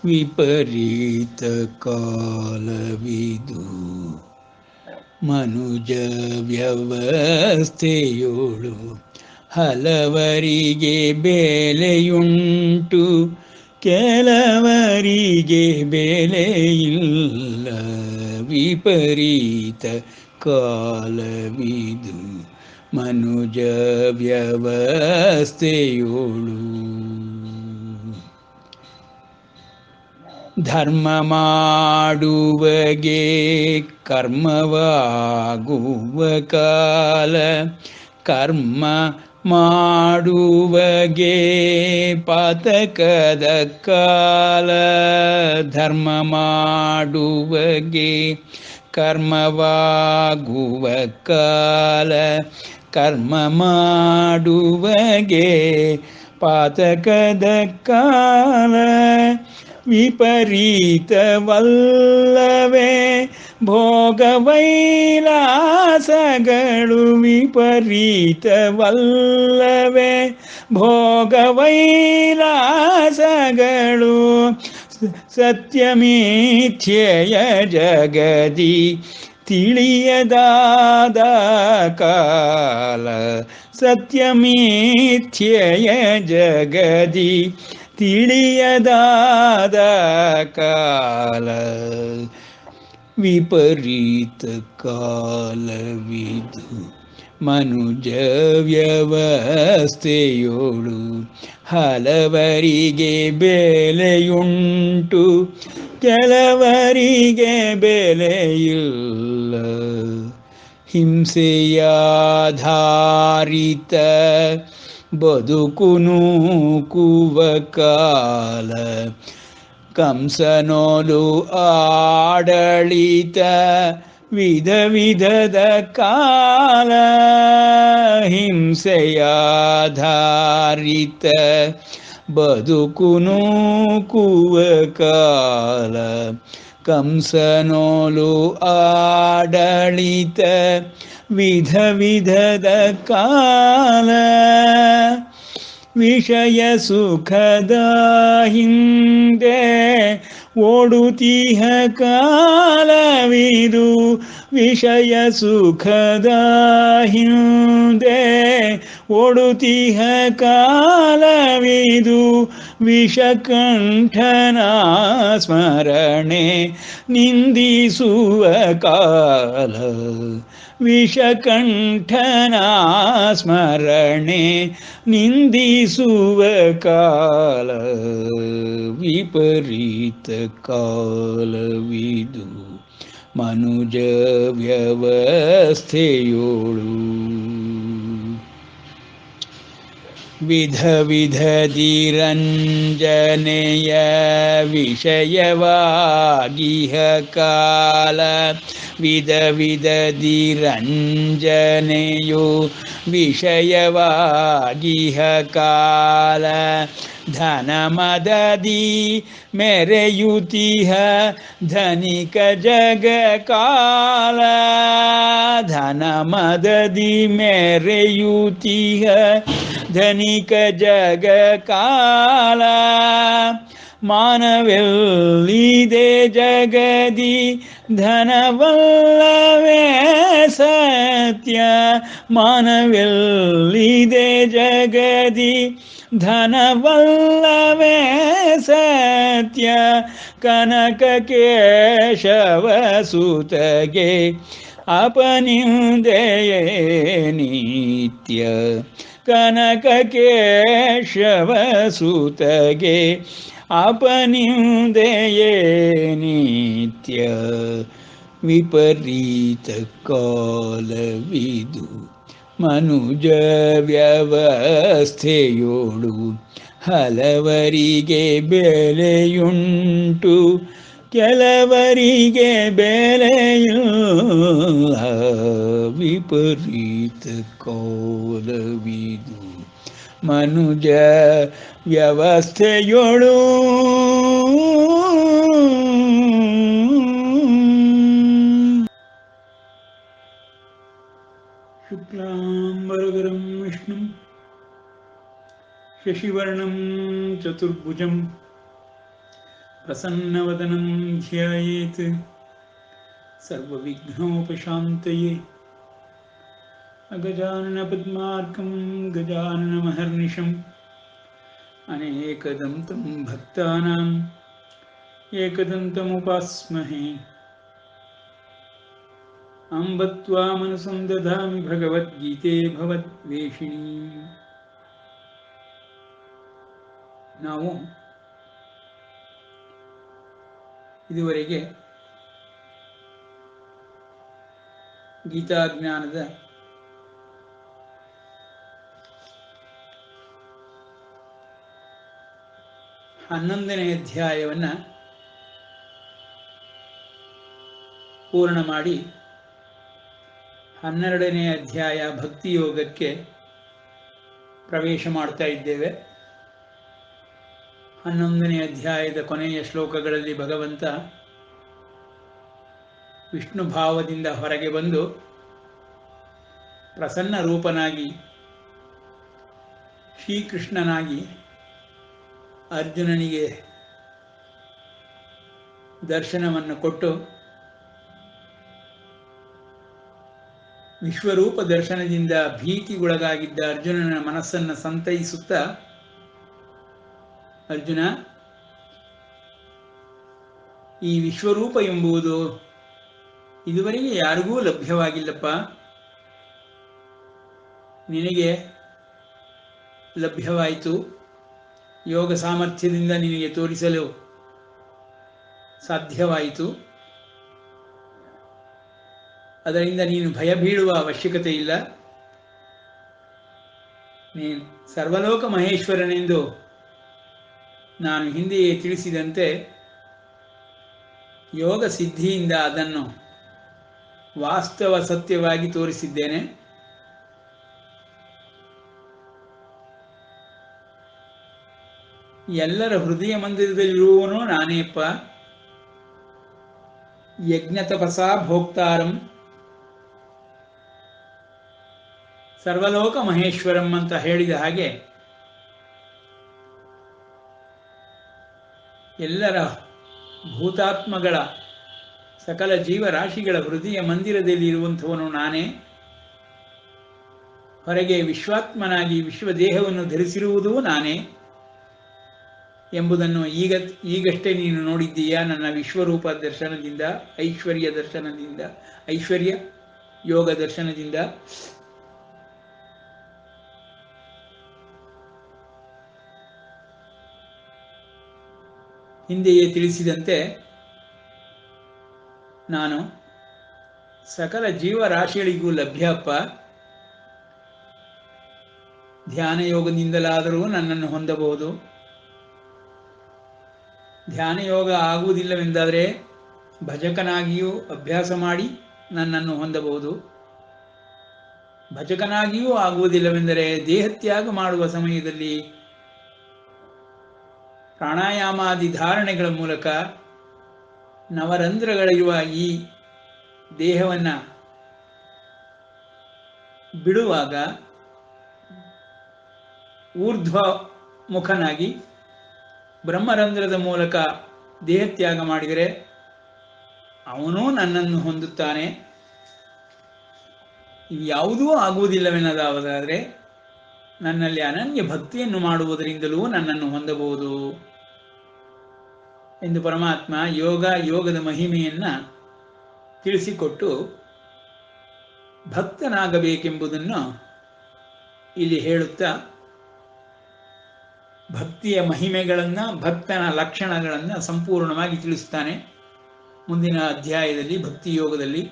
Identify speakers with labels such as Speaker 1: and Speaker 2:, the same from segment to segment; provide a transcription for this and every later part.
Speaker 1: ವಿಪರೀತ ಕಾಲವಿದು ಮನುಜ ವ್ಯವಸ್ಥೆಯೋಳು ಹಲವರಿಗೆ ಬೆಲೆಯುಂಟು ಕೆಲವರಿಗೆ ಬೆಲೆಯಿಲ್ಲ. ವಿಪರೀತ ಕಾಲವಿದು ಮನುಜ ವ್ಯವಸ್ಥೆಯೋಳು. ಧರ್ಮ ಮಾಡುವಗೆ ಕರ್ಮವಾಗುವ ಕಾಲ, ಕರ್ಮ ಮಾಡುವಗೆ ಪಾತಕದ ಕಾಲ. ಧರ್ಮ ಮಾಡುವಗೆ ಕರ್ಮವಾಗುವ ಕಾಲ, ಕರ್ಮ ಮಾಡುವಗೆ ಪಾತಕದ ಕಾಲ. ವಿಪರೀತವಲ್ಲವೇ ಭೋಗವೈಲಾಸಗಳು, ವಿಪರೀತವಲ್ಲವೇ ಭೋಗವೈಲಾಸಗಳು. ಸತ್ಯಮಿಥ್ಯೆಯ ಜಗದಿ ತಿಳಿಯದಾದ ಕಾಲ, ಸತ್ಯಮಿಥ್ಯೆಯ ಜಗದಿ ತಿಳಿಯದಾದ ಕಾಲ. ವಿಪರೀತ ಕಾಲವಿದು ಮನುಜ ವ್ಯವಸ್ಥೆಯೋಳು ಹಲವರಿಗೆ ಬೆಲೆಯುಂಟು ಕೆಲವರಿಗೆ ಬೆಲೆಯಿಲ್ಲ. ಹಿಂಸೆಯಾಧಾರಿತ ಬದುಕು ನೂಕುವ ಕಾಲ, ಕಂಸನೋಲು ಆಡಳಿತ ವಿಧ ವಿಧದ ಕಾಲ. ಹಿಂಸೆಯಾಧಾರಿತ ಬದುಕು ನೂಕುವ ಕಾಲ, ಕಂಸನೋಲು ಆಡಳಿತ ವಿಧ ವಿಧದ ಕಾಲ. ವಿಷಯ ಸುಖದ ಹಿಂದೆ ಓಡುತ್ತಿಹ ಕಾಲವಿದು, ವಿಷಯ ಸುಖದ ಹಿಂದೆ ಓಡುತ್ತಿಹ ಕಾಲವಿದು. ವಿಷಕಂಠನ ಸ್ಮರಣೆ ನಿಂದಿಸುವ ಕಾಲ, ವಿಷಕಂಠನ ಸ್ಮರಣೆ ನಿಂದಿಸುವ ಕಾಲ. ವಿಪರೀತ ಕಾಲವಿದು ಮನುಜ ವ್ಯವಸ್ಥೆಯೋಳು. ವಿಧ ವಿಧದಿರಂಜನೆಯ ವಿಷಯವಾಗಿಹ ಕಾಲ, ವಿಧ ವಿಧದಿರಂಜನೆಯು ವಿಷಯವಾಗಿಹ ಕಾಲ. ಧನ ಮದದಿ ಮೆರೆಯುತಿಹ ಧನಿಕ ಜಗ ಕಾಲ, ಧನ ಮದದಿ ಮೆರೆಯುತಿಹ ಧನಿಕ ಜಗ ಕಾಲ. ಮಾನವೆಲ್ಲಿದೆ ಜಗದಿ ಧನವಲ್ಲವೇ ಸತ್ಯ, ಮಾನವೆಲ್ಲಿದೆ ಜಗದಿ ಧನವಲ್ಲವೇ ಸತ್ಯ. ಕನಕ ಕೇಶವ ಸುತಗೆ ಅಪನಿಂದೆಯೇ ನಿತ್ಯ, ಕನಕ ಕೇಶವ ಸುತಗೆ ಅಪನಿಂದೆಯೇ ನಿತ್ಯ. ವಿಪರೀತ ಕಾಲವಿದು ಮನುಜ ವ್ಯವಸ್ಥೆಯೋಳು ಹಲವರಿಗೆ ಬೆಲೆಯುಂಟು ಕೆಲವರಿಗೆ ಬೆಲೆಯಿಲ್ಲ. ವಿಪರೀತ ಕಾಲವಿದು ಮನುಜ ವ್ಯವಸ್ಥೆಯೋಳು. ಶುಕ್ಲಾಂಬರಧರಂ ವಿಷ್ಣುಂ ಶಶಿವರ್ಣಂ ಚತುರ್ಭುಜಂ ಪ್ರಸನ್ನವದನಂ ಧ್ಯಾಯೇತ್ ಸರ್ವವಿಘ್ನೋಪಶಾಂತಯೇ. ಅಗಜಾನನ ಪದ್ಮಾರ್ಕಂ ಗಜಾನನಮಹರ್ನಿಶಂ ಅನೇಕದಂತಂ ಭಕ್ತಾನಾಂ ಏಕದಂತಮುಪಾಸ್ಮಹೇ. ಅಂಬ ತ್ವಾಮನುಸಂ ದಧಾಮಿ ಭಗವದ್ಗೀತೆ ಭವದ್ವೇಷಿಣೀಂ. ನಾವು ಇದುವರೆಗೆ ಗೀತಾಜ್ಞಾನದ 11ನೇ ಅಧ್ಯಾಯವನ್ನು ಪೂರ್ಣ ಮಾಡಿ 12ನೇ ಅಧ್ಯಾಯ ಭಕ್ತಿಯೋಗಕ್ಕೆ ಪ್ರವೇಶ ಮಾಡ್ತಾ ಇದ್ದೇವೆ. 11ನೇ ಅಧ್ಯಾಯದ ಕೊನೆಯ ಶ್ಲೋಕಗಳಲ್ಲಿ ಭಗವಂತ ವಿಷ್ಣು ಭಾವದಿಂದ ಹೊರಗೆ ಬಂದು ಪ್ರಸನ್ನ ರೂಪನಾಗಿ ಶ್ರೀಕೃಷ್ಣನಾಗಿ ಅರ್ಜುನನಿಗೆ ದರ್ಶನವನ್ನು ಕೊಟ್ಟು ವಿಶ್ವರೂಪ ದರ್ಶನದಿಂದ ಭೀತಿಗೊಳಗಾಗಿದ್ದ ಅರ್ಜುನನ ಮನಸ್ಸನ್ನು ಸಂತೈಸುತ್ತಾ, ಅರ್ಜುನ, ಈ ವಿಶ್ವರೂಪ ಎಂಬುದು ಇದುವರೆಗೆ ಯಾರಿಗೂ ಲಭ್ಯವಾಗಿಲ್ಲಪ್ಪ, ನಿನಗೆ ಲಭ್ಯವಾಯಿತು. ಯೋಗ ಸಾಮರ್ಥ್ಯದಿಂದ ನಿನಗೆ ತೋರಿಸಲು ಸಾಧ್ಯವಾಯಿತು. ಅದರಿಂದ ನೀನು ಭಯ ಬೀಳುವ ಅವಶ್ಯಕತೆ ಇಲ್ಲ. ನೀನು ಸರ್ವಲೋಕ ಮಹೇಶ್ವರನೆಂದು ನಾನು ಹಿಂದೆಯೇ ತಿಳಿಸಿದಂತೆ ಯೋಗ ಸಿದ್ಧಿಯಿಂದ ಅದನ್ನು ವಾಸ್ತವ ಸತ್ಯವಾಗಿ ತೋರಿಸಿದ್ದೇನೆ. ಎಲ್ಲರ ಹೃದಯ ಮಂದಿರದಲ್ಲಿರುವವನು ನಾನೇಪ್ಪ. ಯಜ್ಞ ತಪಸಾ ಭೋಕ್ತಾರಂ ಸರ್ವಲೋಕ ಮಹೇಶ್ವರಂ ಅಂತ ಹೇಳಿದ ಹಾಗೆ ಎಲ್ಲರ ಭೂತಾತ್ಮಗಳ ಸಕಲ ಜೀವರಾಶಿಗಳ ಹೃದಯ ಮಂದಿರದಲ್ಲಿ ಇರುವಂಥವನು ನಾನೇ. ಹೊರಗೆ ವಿಶ್ವಾತ್ಮನಾಗಿ ವಿಶ್ವದೇಹವನ್ನು ಧರಿಸಿರುವುದೂ ನಾನೇ ಎಂಬುದನ್ನು ಈಗಷ್ಟೇ ನೀನು ನೋಡಿದ್ದೀಯಾ. ನನ್ನ ವಿಶ್ವರೂಪ ದರ್ಶನದಿಂದ, ಐಶ್ವರ್ಯ ದರ್ಶನದಿಂದ, ಐಶ್ವರ್ಯ ಯೋಗ ದರ್ಶನದಿಂದ. ಹಿಂದೆಯೇ ತಿಳಿಸಿದಂತೆ ನಾನು ಸಕಲ ಜೀವರಾಶಿಗಳಿಗೂ ಲಭ್ಯಪ್ಪ. ಧ್ಯಾನ ಯೋಗದಿಂದಲಾದರೂ ನನ್ನನ್ನು ಹೊಂದಬಹುದು. ಧ್ಯಾನ ಯೋಗ ಆಗುವುದಿಲ್ಲವೆಂದಾದರೆ ಭಜಕನಾಗಿಯೂ ಅಭ್ಯಾಸ ಮಾಡಿ ನನ್ನನ್ನು ಹೊಂದಬಹುದು. ಭಜಕನಾಗಿಯೂ ಆಗುವುದಿಲ್ಲವೆಂದರೆ ದೇಹತ್ಯಾಗ ಮಾಡುವ ಸಮಯದಲ್ಲಿ ಪ್ರಾಣಾಯಾಮಾದಿ ಧಾರಣೆಗಳ ಮೂಲಕ ನವರಂಧ್ರಗಳಿರುವ ಈ ದೇಹವನ್ನು ಬಿಡುವಾಗ ಊರ್ಧ್ವಮುಖನಾಗಿ ಬ್ರಹ್ಮರಂಧ್ರದ ಮೂಲಕ ದೇಹತ್ಯಾಗ ಮಾಡಿದರೆ ಅವನೂ ನನ್ನನ್ನು ಹೊಂದುತ್ತಾನೆ. ಇವ್ಯಾವುದೂ ಆಗುವುದಿಲ್ಲವೆನ್ನದಾದರೆ ನನ್ನಲ್ಲಿ ಅನನ್ಯ ಭಕ್ತಿಯನ್ನು ಮಾಡುವುದರಿಂದಲೂ ನನ್ನನ್ನು ಹೊಂದಬಹುದು ಎಂದು ಪರಮಾತ್ಮ ಯೋಗದ ಮಹಿಮೆಯನ್ನು ತಿಳಿಸಿಕೊಟ್ಟು ಭಕ್ತನಾಗಬೇಕೆಂಬುದನ್ನು ಇಲ್ಲಿ ಹೇಳುತ್ತಾ ಭಕ್ತಿಯ ಮಹಿಮೆಗಳನ್ನು, ಭಕ್ತನ ಲಕ್ಷಣಗಳನ್ನು ಸಂಪೂರ್ಣವಾಗಿ ತಿಳಿಸುತ್ತಾನೆ. ಮುಂದಿನ ಅಧ್ಯಾಯದಲ್ಲಿ ಭಕ್ತಿ ಯೋಗದಲ್ಲಿ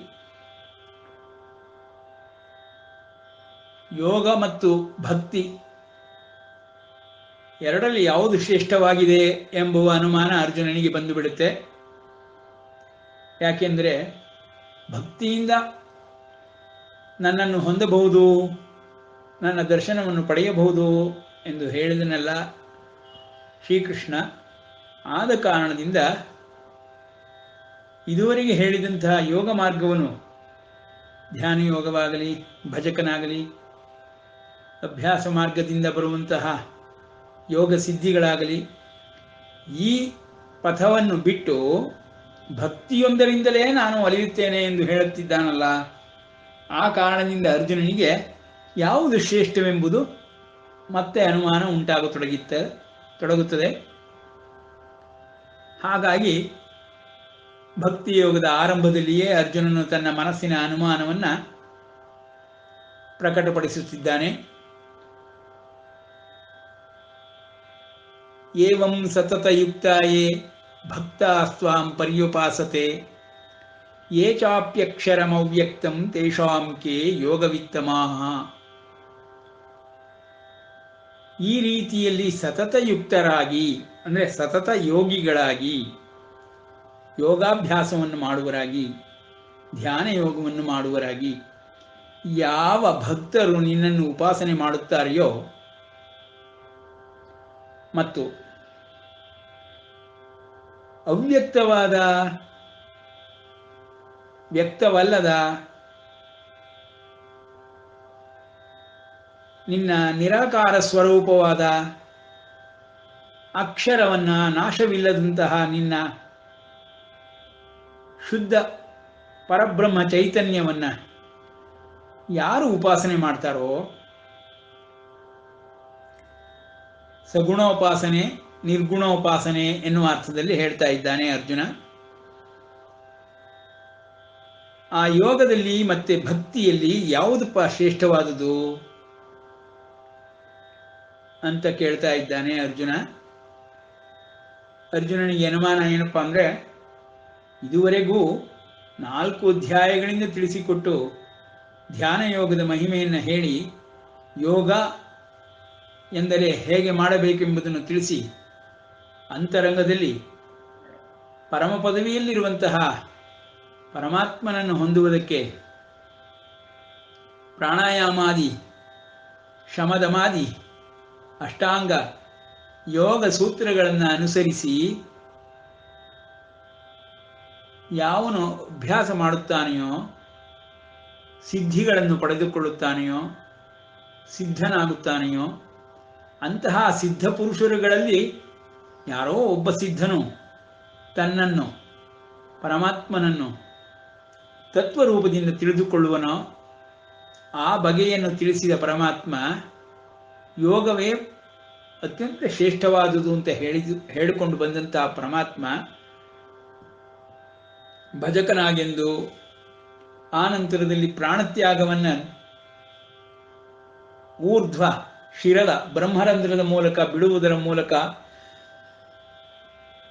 Speaker 1: ಯೋಗ ಮತ್ತು ಭಕ್ತಿ ಎರಡರಲ್ಲಿ ಯಾವುದು ಶ್ರೇಷ್ಠವಾಗಿದೆ ಎಂಬುವ ಅನುಮಾನ ಅರ್ಜುನನಿಗೆ ಬಂದುಬಿಡುತ್ತೆ. ಯಾಕೆಂದರೆ ಭಕ್ತಿಯಿಂದ ನನ್ನನ್ನು ಹೊಂದಬಹುದು, ನನ್ನ ದರ್ಶನವನ್ನು ಪಡೆಯಬಹುದು ಎಂದು ಹೇಳಿದನೆಲ್ಲ ಶ್ರೀಕೃಷ್ಣ. ಆದ ಕಾರಣದಿಂದ ಇದುವರೆಗೆ ಹೇಳಿದಂತಹ ಯೋಗ ಮಾರ್ಗವನ್ನು, ಧ್ಯಾನ ಯೋಗವಾಗಲಿ, ಭಜಕನಾಗಲಿ, ಅಭ್ಯಾಸ ಮಾರ್ಗದಿಂದ ಬರುವಂತಹ ಯೋಗ ಸಿದ್ಧಿಗಳಾಗಲಿ, ಈ ಪಥವನ್ನು ಬಿಟ್ಟು ಭಕ್ತಿಯೊಂದರಿಂದಲೇ ನಾನು ಒಲಿಯುತ್ತೇನೆ ಎಂದು ಹೇಳುತ್ತಿದ್ದಾನಲ್ಲ, ಆ ಕಾರಣದಿಂದ ಅರ್ಜುನನಿಗೆ ಯಾವುದು ಶ್ರೇಷ್ಠವೆಂಬುದು ಮತ್ತೆ ಅನುಮಾನ ಉಂಟಾಗತೊಡಗುತ್ತದೆ. ಹಾಗಾಗಿ ಭಕ್ತಿಯೋಗದ ಆರಂಭದಲ್ಲಿಯೇ ಅರ್ಜುನನು ತನ್ನ ಮನಸ್ಸಿನ ಅನುಮಾನವನ್ನು ಪ್ರಕಟಪಡಿಸುತ್ತಿದ್ದಾನೆ. ಏವಂ ಸತತಯುಕ್ತಾಯೇ ಭಕ್ತಾಸ್ತ್ವಾಂ ಪರ್ಯುಪಾಸತೆ ಯೇ ಚಾಪ್ಯಕ್ಷರಮವ್ಯಕ್ತಂ ತೇಷಾಂ ಕೇ ಯೋಗವಿತ್ತಮಾಃ. ಈ ರೀತಿಯಲ್ಲಿ ಸತತಯುಕ್ತರಾಗಿ ಅಂದರೆ ಸತತ ಯೋಗಿಗಳಾಗಿ, ಯೋಗಾಭ್ಯಾಸವನ್ನು ಮಾಡುವರಾಗಿ, ಧ್ಯಾನ ಯೋಗವನ್ನು ಮಾಡುವರಾಗಿ ಯಾವ ಭಕ್ತರು ನಿನ್ನನ್ನು ಉಪಾಸನೆ ಮಾಡುತ್ತಾರೆಯೋ ಮತ್ತು ಅವ್ಯಕ್ತವಾದ, ವ್ಯಕ್ತವಲ್ಲದ ನಿನ್ನ ನಿರಾಕಾರ ಸ್ವರೂಪವಾದ ಅಕ್ಷರವನ್ನ, ನಾಶವಿಲ್ಲದಂತಹ ನಿನ್ನ ಶುದ್ಧ ಪರಬ್ರಹ್ಮ ಚೈತನ್ಯವನ್ನ ಯಾರು ಉಪಾಸನೆ ಮಾಡ್ತಾರೋ, ಸಗುಣೋಪಾಸನೆ ನಿರ್ಗುಣೋಪಾಸನೆ ಎನ್ನುವ ಅರ್ಥದಲ್ಲಿ ಹೇಳ್ತಾ ಇದ್ದಾನೆ ಅರ್ಜುನ. ಆ ಯೋಗದಲ್ಲಿ ಮತ್ತೆ ಭಕ್ತಿಯಲ್ಲಿ ಯಾವುದಪ್ಪ ಶ್ರೇಷ್ಠವಾದುದು ಅಂತ ಕೇಳ್ತಾ ಇದ್ದಾನೆ ಅರ್ಜುನ. ಅರ್ಜುನನಿಗೆ ಅನುಮಾನ ಏನಪ್ಪಾ ಅಂದ್ರೆ, ಇದುವರೆಗೂ 4 ಅಧ್ಯಾಯಗಳಿಂದ ತಿಳಿಸಿಕೊಟ್ಟು ಧ್ಯಾನ ಯೋಗದ ಮಹಿಮೆಯನ್ನು ಹೇಳಿ ಯೋಗ ಎಂದರೆ ಹೇಗೆ ಮಾಡಬೇಕೆಂಬುದನ್ನು ತಿಳಿಸಿ ಅಂತರಂಗದಲ್ಲಿ ಪರಮ ಪದವಿಯಲ್ಲಿರುವಂತಹ ಪರಮಾತ್ಮನನ್ನು ಹೊಂದುವುದಕ್ಕೆ ಪ್ರಾಣಾಯಾಮಾದಿ, ಶಮದಮಾದಿ, ಅಷ್ಟಾಂಗ ಯೋಗ ಸೂತ್ರಗಳನ್ನು ಅನುಸರಿಸಿ ಯಾವನು ಅಭ್ಯಾಸ ಮಾಡುತ್ತಾನೆಯೋ, ಸಿದ್ಧಿಗಳನ್ನು ಪಡೆದುಕೊಳ್ಳುತ್ತಾನೆಯೋ, ಸಿದ್ಧನಾಗುತ್ತಾನೆಯೋ, ಅಂತಹ ಸಿದ್ಧ ಪುರುಷರುಗಳಲ್ಲಿ ಯಾರೋ ಒಬ್ಬ ಸಿದ್ಧನು ತನ್ನನ್ನು, ಪರಮಾತ್ಮನನ್ನು ತತ್ವರೂಪದಿಂದ ತಿಳಿದುಕೊಳ್ಳುವನೋ ಆ ಬಗೆಯನ್ನು ತಿಳಿಸಿದ ಪರಮಾತ್ಮ ಯೋಗವೇ ಅತ್ಯಂತ ಶ್ರೇಷ್ಠವಾದುದು ಅಂತ ಹೇಳಿಕೊಂಡು ಬಂದಂತಹ ಪರಮಾತ್ಮ ಭಜಕನಾಗೆಂದು ಆನಂತರದಲ್ಲಿ ಪ್ರಾಣತ್ಯಾಗವನ್ನು ಊರ್ಧ್ವ ಶಿರಲ ಬ್ರಹ್ಮರಂಧ್ರದ ಮೂಲಕ ಬಿಡುವುದರ ಮೂಲಕ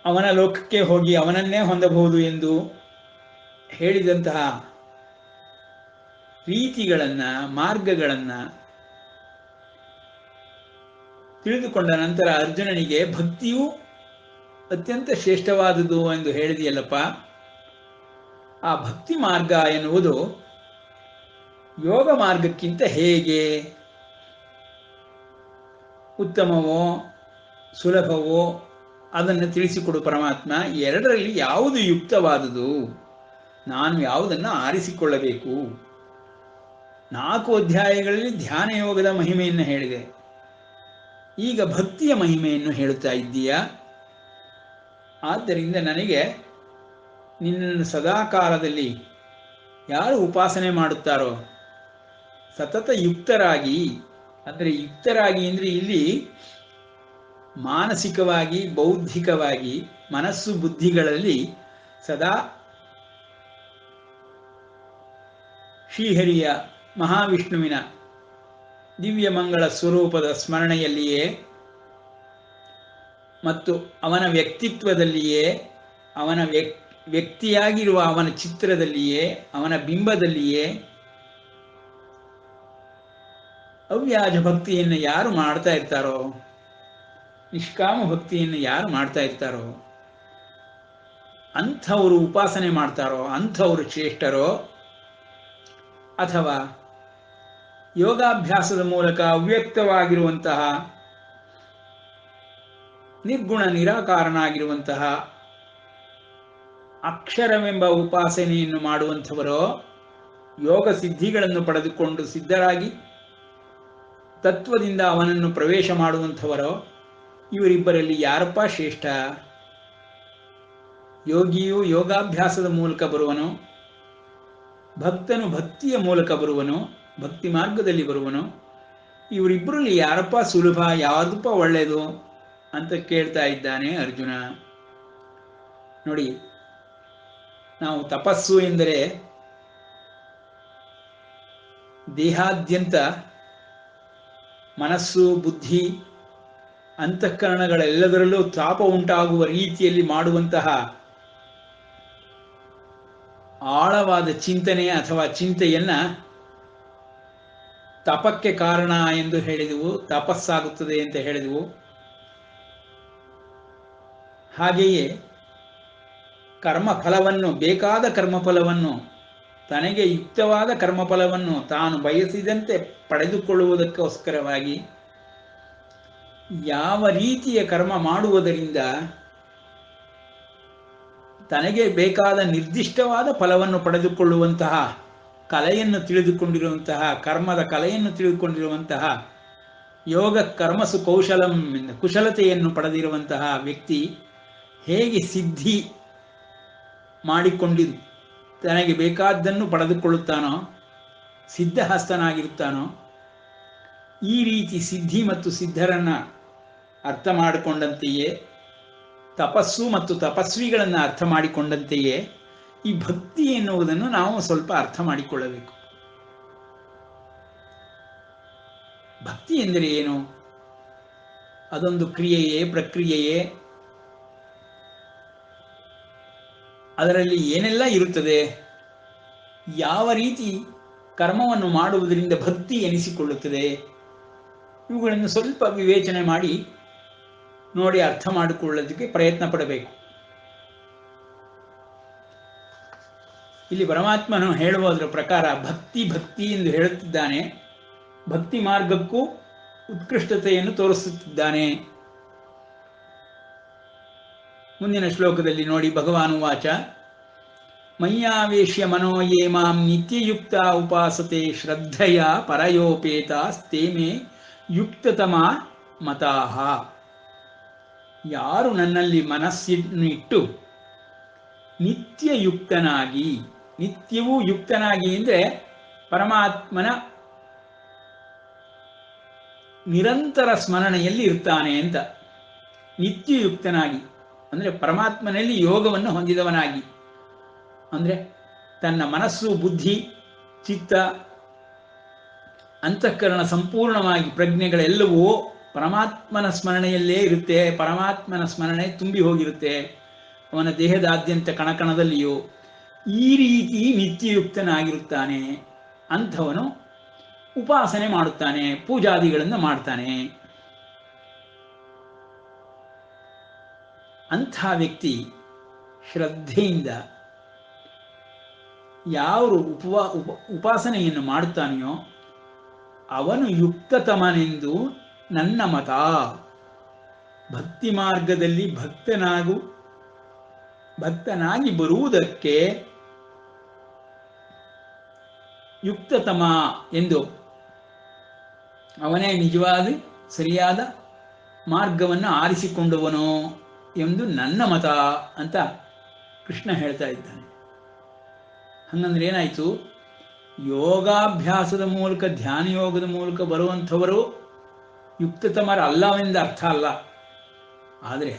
Speaker 1: ಅವನ ಲೋಕಕ್ಕೆ ಹೋಗಿ ಅವನನ್ನೇ ಹೊಂದಬಹುದು ಎಂದು ಹೇಳಿದಂತಹ ರೀತಿಗಳನ್ನು, ಮಾರ್ಗಗಳನ್ನು ತಿಳಿದುಕೊಂಡ ನಂತರ ಅರ್ಜುನನಿಗೆ ಭಕ್ತಿಯು ಅತ್ಯಂತ ಶ್ರೇಷ್ಠವಾದುದು ಎಂದು ಹೇಳಿದೆಯಲ್ಲಪ್ಪ, ಆ ಭಕ್ತಿ ಮಾರ್ಗ ಎನ್ನುವುದು ಯೋಗ ಮಾರ್ಗಕ್ಕಿಂತ ಹೇಗೆ ಉತ್ತಮವೋ ಸುಲಭವೋ ಅದನ್ನು ತಿಳಿಸಿಕೊಡು ಪರಮಾತ್ಮ. ಎರಡರಲ್ಲಿ ಯಾವುದು ಯುಕ್ತವಾದುದು, ನಾನು ಯಾವುದನ್ನು ಆರಿಸಿಕೊಳ್ಳಬೇಕು? 4 ಅಧ್ಯಾಯಗಳಲ್ಲಿ ಧ್ಯಾನ ಯೋಗದ ಮಹಿಮೆಯನ್ನು ಹೇಳಿದೆ, ಈಗ ಭಕ್ತಿಯ ಮಹಿಮೆಯನ್ನು ಹೇಳುತ್ತಾ ಇದ್ದೀಯಾ. ಆದ್ದರಿಂದ ನನಗೆ ನಿನ್ನನ್ನು ಸದಾಕಾಲದಲ್ಲಿ ಯಾರು ಉಪಾಸನೆ ಮಾಡುತ್ತಾರೋ ಸತತ ಯುಕ್ತರಾಗಿ, ಅಂದರೆ ಯುಕ್ತರಾಗಿ ಅಂದರೆ ಇಲ್ಲಿ ಮಾನಸಿಕವಾಗಿ, ಬೌದ್ಧಿಕವಾಗಿ, ಮನಸ್ಸು ಬುದ್ಧಿಗಳಲ್ಲಿ ಸದಾ ಶ್ರೀಹರಿಯ ಮಹಾವಿಷ್ಣುವಿನ ದಿವ್ಯ ಮಂಗಳ ಸ್ವರೂಪದ ಸ್ಮರಣೆಯಲ್ಲಿಯೇ ಮತ್ತು ಅವನ ವ್ಯಕ್ತಿತ್ವದಲ್ಲಿಯೇ, ಅವನ ವ್ಯಕ್ತಿಯಾಗಿರುವ ಅವನ ಚಿತ್ರದಲ್ಲಿಯೇ, ಅವನ ಬಿಂಬದಲ್ಲಿಯೇ ಅವ್ಯಾಜ ಭಕ್ತಿಯನ್ನು ಯಾರು ಮಾಡ್ತಾ ಇರ್ತಾರೋ, ನಿಷ್ಕಾಮ ಭಕ್ತಿಯನ್ನು ಯಾರು ಮಾಡ್ತಾ ಇರ್ತಾರೋ, ಅಂಥವರು ಉಪಾಸನೆ ಮಾಡ್ತಾರೋ ಅಂಥವರು ಶ್ರೇಷ್ಠರೋ, ಅಥವಾ ಯೋಗಾಭ್ಯಾಸದ ಮೂಲಕ ಅವ್ಯಕ್ತವಾಗಿರುವಂತಹ ನಿರ್ಗುಣ ನಿರಾಕಾರನಾಗಿರುವಂತಹ ಅಕ್ಷರವೆಂಬ ಉಪಾಸನೆಯನ್ನು ಮಾಡುವಂಥವರೋ, ಯೋಗ ಸಿದ್ಧಿಗಳನ್ನು ಪಡೆದುಕೊಂಡು ಸಿದ್ಧರಾಗಿ ತತ್ವದಿಂದ ಅವನನ್ನು ಪ್ರವೇಶ ಮಾಡುವಂಥವರೋ, ಇವರಿಬ್ಬರಲ್ಲಿ ಯಾರಪ್ಪ ಶ್ರೇಷ್ಠ ಯೋಗಿಯು ಯೋಗಾಭ್ಯಾಸದ ಮೂಲಕ ಬರುವನು, ಭಕ್ತನು ಭಕ್ತಿಯ ಮೂಲಕ ಬರುವನು, ಭಕ್ತಿ ಮಾರ್ಗದಲ್ಲಿ ಬರುವನು. ಇವರಿಬ್ಬರಲ್ಲಿ ಯಾರಪ್ಪ ಸುಲಭ, ಯಾವುದಪ್ಪ ಒಳ್ಳೆಯದು ಅಂತ ಕೇಳ್ತಾ ಇದ್ದಾನೆ ಅರ್ಜುನ. ನೋಡಿ, ನಾವು ತಪಸ್ಸು ಎಂದರೆ ದೇಹಾದ್ಯಂತ ಮನಸ್ಸು, ಬುದ್ಧಿ, ಅಂತಃಕರಣಗಳೆಲ್ಲದರಲ್ಲೂ ತಾಪ ಉಂಟಾಗುವ ರೀತಿಯಲ್ಲಿ ಮಾಡುವಂತಹ ಆಳವಾದ ಚಿಂತನೆ ಅಥವಾ ಚಿಂತೆಯನ್ನ ತಪಕ್ಕೆ ಕಾರಣ ಎಂದು ಹೇಳಿದೆವು, ತಪಸ್ಸಾಗುತ್ತದೆ ಅಂತ ಹೇಳಿದೆವು. ಹಾಗೆಯೇ ಕರ್ಮಫಲವನ್ನು, ಬೇಕಾದ ಕರ್ಮಫಲವನ್ನು, ತನಗೆ ಯುಕ್ತವಾದ ಕರ್ಮಫಲವನ್ನು ತಾನು ಬಯಸಿದಂತೆ ಪಡೆದುಕೊಳ್ಳುವುದಕ್ಕೋಸ್ಕರವಾಗಿ ಯಾವ ರೀತಿಯ ಕರ್ಮ ಮಾಡುವುದರಿಂದ ತನಗೆ ಬೇಕಾದ ನಿರ್ದಿಷ್ಟವಾದ ಫಲವನ್ನು ಪಡೆದುಕೊಳ್ಳುವಂತಹ ಕಲೆಯನ್ನು ತಿಳಿದುಕೊಂಡಿರುವಂತಹ, ಕರ್ಮದ ಕಲೆಯನ್ನು ತಿಳಿದುಕೊಂಡಿರುವಂತಹ, ಯೋಗ ಕರ್ಮಸು ಕೌಶಲಂ, ಕುಶಲತೆಯನ್ನು ಪಡೆದಿರುವಂತಹ ವ್ಯಕ್ತಿ ಹೇಗೆ ಸಿದ್ಧಿ ಮಾಡಿಕೊಂಡಿದ್ದು ತನಗೆ ಬೇಕಾದ್ದನ್ನು ಪಡೆದುಕೊಳ್ಳುತ್ತಾನೋ, ಸಿದ್ಧಹಸ್ತನಾಗಿರುತ್ತಾನೋ, ಈ ರೀತಿ ಸಿದ್ಧಿ ಮತ್ತು ಸಿದ್ಧರನ್ನ ಅರ್ಥ ಮಾಡಿಕೊಂಡಂತೆಯೇ, ತಪಸ್ಸು ಮತ್ತು ತಪಸ್ವಿಗಳನ್ನು ಅರ್ಥ ಮಾಡಿಕೊಂಡಂತೆಯೇ ಈ ಭಕ್ತಿ ಎನ್ನುವುದನ್ನು ನಾವು ಸ್ವಲ್ಪ ಅರ್ಥ ಮಾಡಿಕೊಳ್ಳಬೇಕು. ಭಕ್ತಿ ಎಂದರೆ ಏನು? ಅದೊಂದು ಕ್ರಿಯೆಯೇ, ಪ್ರಕ್ರಿಯೆಯೇ? ಅದರಲ್ಲಿ ಏನೆಲ್ಲ ಇರುತ್ತದೆ? ಯಾವ ರೀತಿ ಕರ್ಮವನ್ನು ಮಾಡುವುದರಿಂದ ಭಕ್ತಿ ಎನಿಸಿಕೊಳ್ಳುತ್ತದೆ? ಇವುಗಳನ್ನು ಸ್ವಲ್ಪ ವಿವೇಚನೆ ಮಾಡಿ ನೋಡಿ ಅರ್ಥ ಮಾಡಿಕೊಳ್ಳೋದಕ್ಕೆ ಪ್ರಯತ್ನ ಪಡಬೇಕು. ಇಲ್ಲಿ ಪರಮಾತ್ಮನು ಹೇಳುವುದರ ಪ್ರಕಾರ ಭಕ್ತಿ ಎಂದು ಹೇಳುತ್ತಿದ್ದಾನೆ. ಭಕ್ತಿ ಮಾರ್ಗಕ್ಕೂ ಉತ್ಕೃಷ್ಟತೆಯನ್ನು ತೋರಿಸುತ್ತಿದ್ದಾನೆ. ಮುಂದಿನ ಶ್ಲೋಕದಲ್ಲಿ ನೋಡಿ, ಭಗವಾನ್ ವಾಚ ಮಯ್ಯಾವೇಶ್ಯ ಮನೋ ಯೇ ಮಾಂ ನಿತ್ಯಯುಕ್ತ ಉಪಾಸತೆ ಶ್ರದ್ಧೆಯ ಪರಯೋಪೇತಾಸ್ತೆ ಮೇ ಯುಕ್ತತಮ ಮತಾಹ. ಯಾರು ನನ್ನಲ್ಲಿ ಮನಸ್ಸನ್ನಿಟ್ಟು ನಿತ್ಯಯುಕ್ತನಾಗಿ, ನಿತ್ಯವೂ ಯುಕ್ತನಾಗಿ ಅಂದರೆ ಪರಮಾತ್ಮನ ನಿರಂತರ ಸ್ಮರಣೆಯಲ್ಲಿ ಇರ್ತಾನೆ ಅಂತ. ನಿತ್ಯಯುಕ್ತನಾಗಿ ಅಂದರೆ ಪರಮಾತ್ಮನಲ್ಲಿ ಯೋಗವನ್ನು ಹೊಂದಿದವನಾಗಿ, ಅಂದರೆ ತನ್ನ ಮನಸ್ಸು, ಬುದ್ಧಿ, ಚಿತ್ತ, ಅಂತಃಕರಣ ಸಂಪೂರ್ಣವಾಗಿ ಪ್ರಜ್ಞೆಗಳೆಲ್ಲವೂ ಪರಮಾತ್ಮನ ಸ್ಮರಣೆಯಲ್ಲೇ ಇರುತ್ತೆ. ಪರಮಾತ್ಮನ ಸ್ಮರಣೆ ತುಂಬಿ ಹೋಗಿರುತ್ತೆ ಅವನ ದೇಹದಾದ್ಯಂತ ಕಣಕಣದಲ್ಲಿಯೂ. ಈ ರೀತಿ ನಿತ್ಯಯುಕ್ತನಾಗಿರುತ್ತಾನೆ. ಅಂಥವನು ಉಪಾಸನೆ ಮಾಡುತ್ತಾನೆ, ಪೂಜಾದಿಗಳನ್ನು ಮಾಡ್ತಾನೆ. ಅಂಥ ವ್ಯಕ್ತಿ ಶ್ರದ್ಧೆಯಿಂದ ಯಾರು ಉಪಾಸನೆಯನ್ನು ಮಾಡುತ್ತಾನೆಯೋ ಅವನು ಯುಕ್ತತಮನೆಂದು ನನ್ನ ಮತ. ಭಕ್ತಿ ಮಾರ್ಗದಲ್ಲಿ ಭಕ್ತನಾಗಿ ಬರುವುದಕ್ಕೆ ಯುಕ್ತತಮ ಎಂದು, ಅವನೇ ನಿಜವಾದ ಸರಿಯಾದ ಮಾರ್ಗವನ್ನು ಆರಿಸಿಕೊಂಡವನು ಎಂದು ನನ್ನ ಮತ ಅಂತ ಕೃಷ್ಣ ಹೇಳ್ತಾ ಇದ್ದಾನೆ. ಹಂಗಂದ್ರೆ ಏನಾಯಿತು? ಯೋಗಾಭ್ಯಾಸದ ಮೂಲಕ, ಧ್ಯಾನ ಯೋಗದ ಮೂಲಕ ಬರುವಂಥವರು ಯುಕ್ತತಮರ ಅಲ್ಲವೆಂದ ಅರ್ಥ ಅಲ್ಲ. ಆದರೆ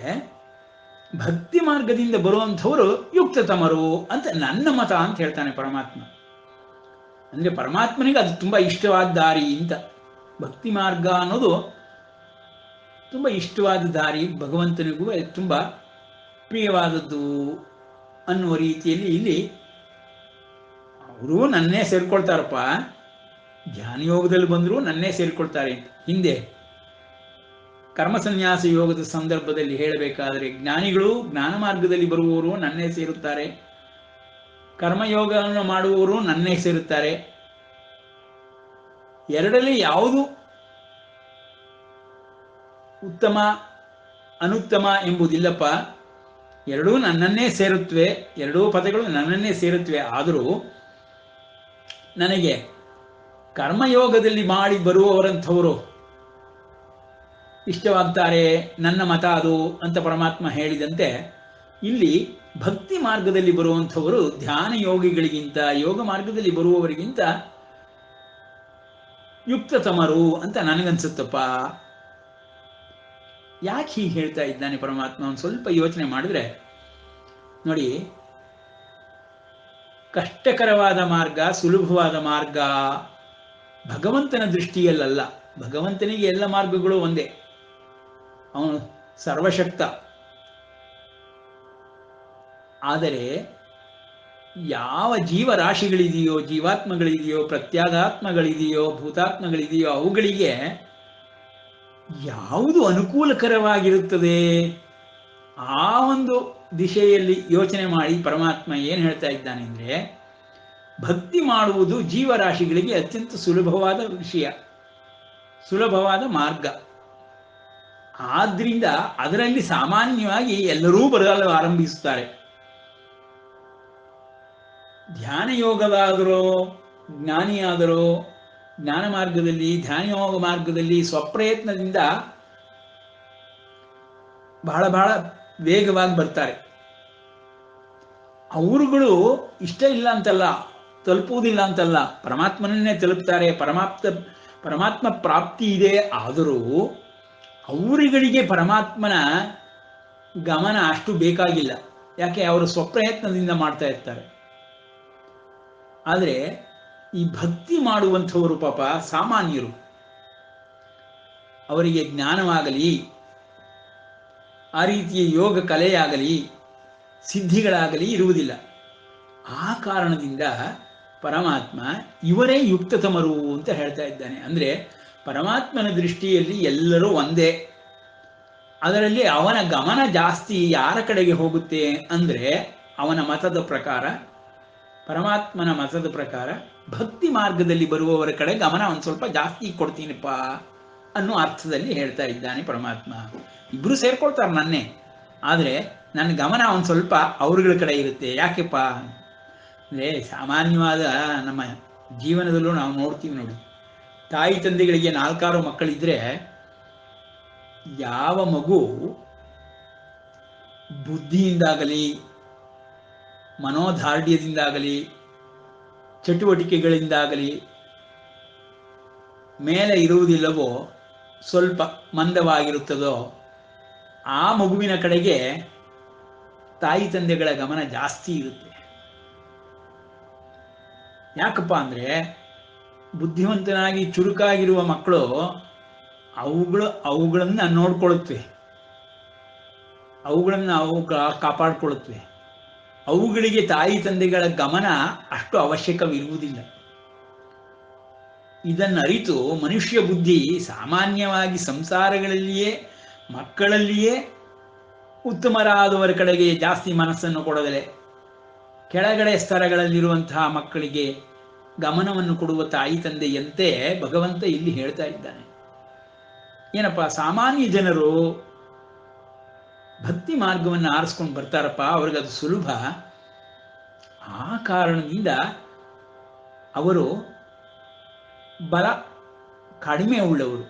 Speaker 1: ಭಕ್ತಿ ಮಾರ್ಗದಿಂದ ಬರುವಂಥವರು ಯುಕ್ತತಮರು ಅಂತ ನನ್ನ ಮತ ಅಂತ ಹೇಳ್ತಾನೆ ಪರಮಾತ್ಮ. ಅಂದರೆ ಪರಮಾತ್ಮನಿಗೆ ಅದು ತುಂಬ ಇಷ್ಟವಾದ ದಾರಿ ಅಂತ. ಭಕ್ತಿ ಮಾರ್ಗ ಅನ್ನೋದು ತುಂಬ ಇಷ್ಟವಾದ ದಾರಿ, ಭಗವಂತನಿಗೂ ತುಂಬ ಪ್ರಿಯವಾದದ್ದು ಅನ್ನುವ ರೀತಿಯಲ್ಲಿ ಇಲ್ಲಿ ಅವರು ನನ್ನೇ ಸೇರ್ಕೊಳ್ತಾರಪ್ಪ, ಧ್ಯಾನಯೋಗದಲ್ಲಿ ಬಂದರೂ ನನ್ನೇ ಸೇರಿಕೊಳ್ತಾರೆ ಅಂತ. ಹಿಂದೆ ಕರ್ಮಸನ್ಯಾಸ ಯೋಗದ ಸಂದರ್ಭದಲ್ಲಿ ಹೇಳಬೇಕಾದರೆ ಜ್ಞಾನಿಗಳು, ಜ್ಞಾನ ಮಾರ್ಗದಲ್ಲಿ ಬರುವವರು ನನ್ನೇ ಸೇರುತ್ತಾರೆ, ಕರ್ಮಯೋಗವನ್ನು ಮಾಡುವವರು ನನ್ನೇ ಸೇರುತ್ತಾರೆ. ಎರಡರಲ್ಲಿ ಯಾವುದು ಉತ್ತಮ ಅನುತ್ತಮ ಎಂಬುದಿಲ್ಲಪ್ಪ, ಎರಡೂ ನನ್ನನ್ನೇ ಸೇರುತ್ತವೆ, ಎರಡೂ ಪದಗಳು ನನ್ನನ್ನೇ ಸೇರುತ್ತವೆ. ಆದರೂ ನನಗೆ ಕರ್ಮಯೋಗದಲ್ಲಿ ಮಾಡಿ ಬರುವವರಂಥವರು ಇಷ್ಟವಾಗ್ತಾರೆ, ನನ್ನ ಮತ ಅದು ಅಂತ ಪರಮಾತ್ಮ ಹೇಳಿದಂತೆ ಇಲ್ಲಿ ಭಕ್ತಿ ಮಾರ್ಗದಲ್ಲಿ ಬರುವಂಥವರು ಧ್ಯಾನ ಯೋಗಿಗಳಿಗಿಂತ, ಯೋಗ ಮಾರ್ಗದಲ್ಲಿ ಬರುವವರಿಗಿಂತ ಯುಕ್ತತಮರು ಅಂತ ನನಗನ್ಸುತ್ತಪ್ಪ. ಯಾಕೆ ಹೀಗೆ ಹೇಳ್ತಾ ಇದ್ದಾನೆ ಪರಮಾತ್ಮ? ಒಂದು ಸ್ವಲ್ಪ ಯೋಚನೆ ಮಾಡಿದ್ರೆ ನೋಡಿ, ಕಷ್ಟಕರವಾದ ಮಾರ್ಗ, ಸುಲಭವಾದ ಮಾರ್ಗ ಭಗವಂತನ ದೃಷ್ಟಿಯಲ್ಲ. ಭಗವಂತನಿಗೆ ಎಲ್ಲ ಮಾರ್ಗಗಳು ಒಂದೇ, ಅವನು ಸರ್ವಶಕ್ತ. ಆದರೆ ಯಾವ ಜೀವರಾಶಿಗಳಿದೆಯೋ, ಜೀವಾತ್ಮಗಳಿದೆಯೋ, ಪ್ರತ್ಯಾಗಾತ್ಮಗಳಿದೆಯೋ, ಭೂತಾತ್ಮಗಳಿದೆಯೋ, ಅವುಗಳಿಗೆ ಯಾವುದು ಅನುಕೂಲಕರವಾಗಿರುತ್ತದೆ ಆ ಒಂದು ದಿಶೆಯಲ್ಲಿ ಯೋಚನೆ ಮಾಡಿ ಪರಮಾತ್ಮ ಏನು ಹೇಳ್ತಾ ಇದ್ದಾನೆ ಅಂದರೆ, ಭಕ್ತಿ ಮಾಡುವುದು ಜೀವರಾಶಿಗಳಿಗೆ ಅತ್ಯಂತ ಸುಲಭವಾದ ವಿಷಯ, ಸುಲಭವಾದ ಮಾರ್ಗ. ಆದ್ರಿಂದ ಅದರಲ್ಲಿ ಸಾಮಾನ್ಯವಾಗಿ ಎಲ್ಲರೂ ಬರಲು ಆರಂಭಿಸುತ್ತಾರೆ. ಧ್ಯಾನ ಯೋಗವಾದರೋ, ಜ್ಞಾನಿಯಾದರೋ, ಜ್ಞಾನ ಮಾರ್ಗದಲ್ಲಿ, ಧ್ಯಾನ ಯೋಗ ಮಾರ್ಗದಲ್ಲಿ ಸ್ವಪ್ರಯತ್ನದಿಂದ ಬಹಳ ಬಹಳ ವೇಗವಾಗಿ ಬರ್ತಾರೆ. ಅವರುಗಳು ಇಷ್ಟ ಇಲ್ಲ ಅಂತಲ್ಲ, ತಲುಪುವುದಿಲ್ಲ ಅಂತಲ್ಲ, ಪರಮಾತ್ಮನನ್ನೇ ತಲುಪ್ತಾರೆ, ಪರಮಾತ್ಮ ಪ್ರಾಪ್ತಿ ಇದೆ. ಆದರೂ ಅವರುಗಳಿಗೆ ಪರಮಾತ್ಮನ ಗಮನ ಅಷ್ಟು ಬೇಕಾಗಿಲ್ಲ. ಯಾಕೆ? ಅವರು ಸ್ವಪ್ರಯತ್ನದಿಂದ ಮಾಡ್ತಾ ಇರ್ತಾರೆ. ಆದರೆ ಈ ಭಕ್ತಿ ಮಾಡುವಂಥವರು ಪಾಪ ಸಾಮಾನ್ಯರು, ಅವರಿಗೆ ಜ್ಞಾನವಾಗಲಿ, ಆ ರೀತಿಯ ಯೋಗ ಕಲೆಯಾಗಲಿ, ಸಿದ್ಧಿಗಳಾಗಲಿ ಇರುವುದಿಲ್ಲ. ಆ ಕಾರಣದಿಂದ ಪರಮಾತ್ಮ ಇವರೇ ಯುಕ್ತತಮರು ಅಂತ ಹೇಳ್ತಾ ಇದ್ದಾನೆ. ಅಂದರೆ ಪರಮಾತ್ಮನ ದೃಷ್ಟಿಯಲ್ಲಿ ಎಲ್ಲರೂ ಒಂದೇ. ಅದರಲ್ಲಿ ಅವನ ಗಮನ ಜಾಸ್ತಿ ಯಾರ ಕಡೆಗೆ ಹೋಗುತ್ತೆ ಅಂದರೆ, ಅವನ ಮತದ ಪ್ರಕಾರ, ಪರಮಾತ್ಮನ ಮತದ ಪ್ರಕಾರ ಭಕ್ತಿ ಮಾರ್ಗದಲ್ಲಿ ಬರುವವರ ಕಡೆ ಗಮನ ಒಂದು ಸ್ವಲ್ಪ ಜಾಸ್ತಿ ಕೊಡ್ತೀನಪ್ಪ ಅನ್ನೋ ಅರ್ಥದಲ್ಲಿ ಹೇಳ್ತಾ ಇದ್ದಾನೆ ಪರಮಾತ್ಮ. ಇಬ್ರು ಸೇರ್ಕೊಳ್ತಾರೆ ನನ್ನೇ, ಆದರೆ ನನ್ನ ಗಮನ ಒಂದು ಸ್ವಲ್ಪ ಅವ್ರಗಳ ಕಡೆ ಇರುತ್ತೆ. ಯಾಕೆಪ್ಪ ಅಂದರೆ, ಸಾಮಾನ್ಯವಾದ ನಮ್ಮ ಜೀವನದಲ್ಲೂ ನಾವು ನೋಡ್ತೀವಿ ನೋಡಿ, ತಾಯಿ ತಂದೆಗಳಿಗೆ 4-6 ಮಕ್ಕಳಿದ್ರೆ ಯಾವ ಮಗು ಬುದ್ಧಿಯಿಂದಾಗಲಿ, ಮನೋದಾರ್ಢ್ಯದಿಂದಾಗಲಿ, ಚಟುವಟಿಕೆಗಳಿಂದಾಗಲಿ ಮೇಲೆ ಇರುವುದಿಲ್ಲವೋ, ಸ್ವಲ್ಪ ಮಂದವಾಗಿರುತ್ತದೋ, ಆ ಮಗುವಿನ ಕಡೆಗೆ ತಾಯಿ ತಂದೆಗಳ ಗಮನ ಜಾಸ್ತಿ ಇರುತ್ತೆ. ಯಾಕಪ್ಪ ಅಂದರೆ, ಬುದ್ಧಿವಂತನಾಗಿ ಚುರುಕಾಗಿರುವ ಮಕ್ಕಳು ಅವುಗಳನ್ನು ನೋಡ್ಕೊಳ್ಳುತ್ತವೆ, ಅವುಗಳನ್ನು ಅವು ಕಾಪಾಡಿಕೊಳ್ಳುತ್ತವೆ. ಅವುಗಳಿಗೆ ತಾಯಿ ತಂದೆಗಳ ಗಮನ ಅಷ್ಟು ಅವಶ್ಯಕವಿರುವುದಿಲ್ಲ. ಇದನ್ನು ಅರಿತು ಮನುಷ್ಯ ಬುದ್ಧಿ ಸಾಮಾನ್ಯವಾಗಿ ಸಂಸಾರಗಳಲ್ಲಿಯೇ, ಮಕ್ಕಳಲ್ಲಿಯೇ ಉತ್ತಮರಾದವರ ಕಡೆಗೆ ಜಾಸ್ತಿ ಮನಸ್ಸನ್ನು ಕೊಡದಲೆ ಕೆಳಗಡೆ ಸ್ತರಗಳಲ್ಲಿರುವಂತಹ ಮಕ್ಕಳಿಗೆ ಗಮನವನ್ನು ಕೊಡುವ ತಾಯಿ ತಂದೆಯಂತೆ ಭಗವಂತ ಇಲ್ಲಿ ಹೇಳ್ತಾ ಇದ್ದಾನೆ. ಏನಪ್ಪ, ಸಾಮಾನ್ಯ ಜನರು ಭಕ್ತಿ ಮಾರ್ಗವನ್ನು ಆರಿಸ್ಕೊಂಡು ಬರ್ತಾರಪ್ಪ, ಅವ್ರಿಗದು ಸುಲಭ. ಆ ಕಾರಣದಿಂದ ಅವರು ಬಲ ಕಡಿಮೆ ಉಳ್ಳವರು,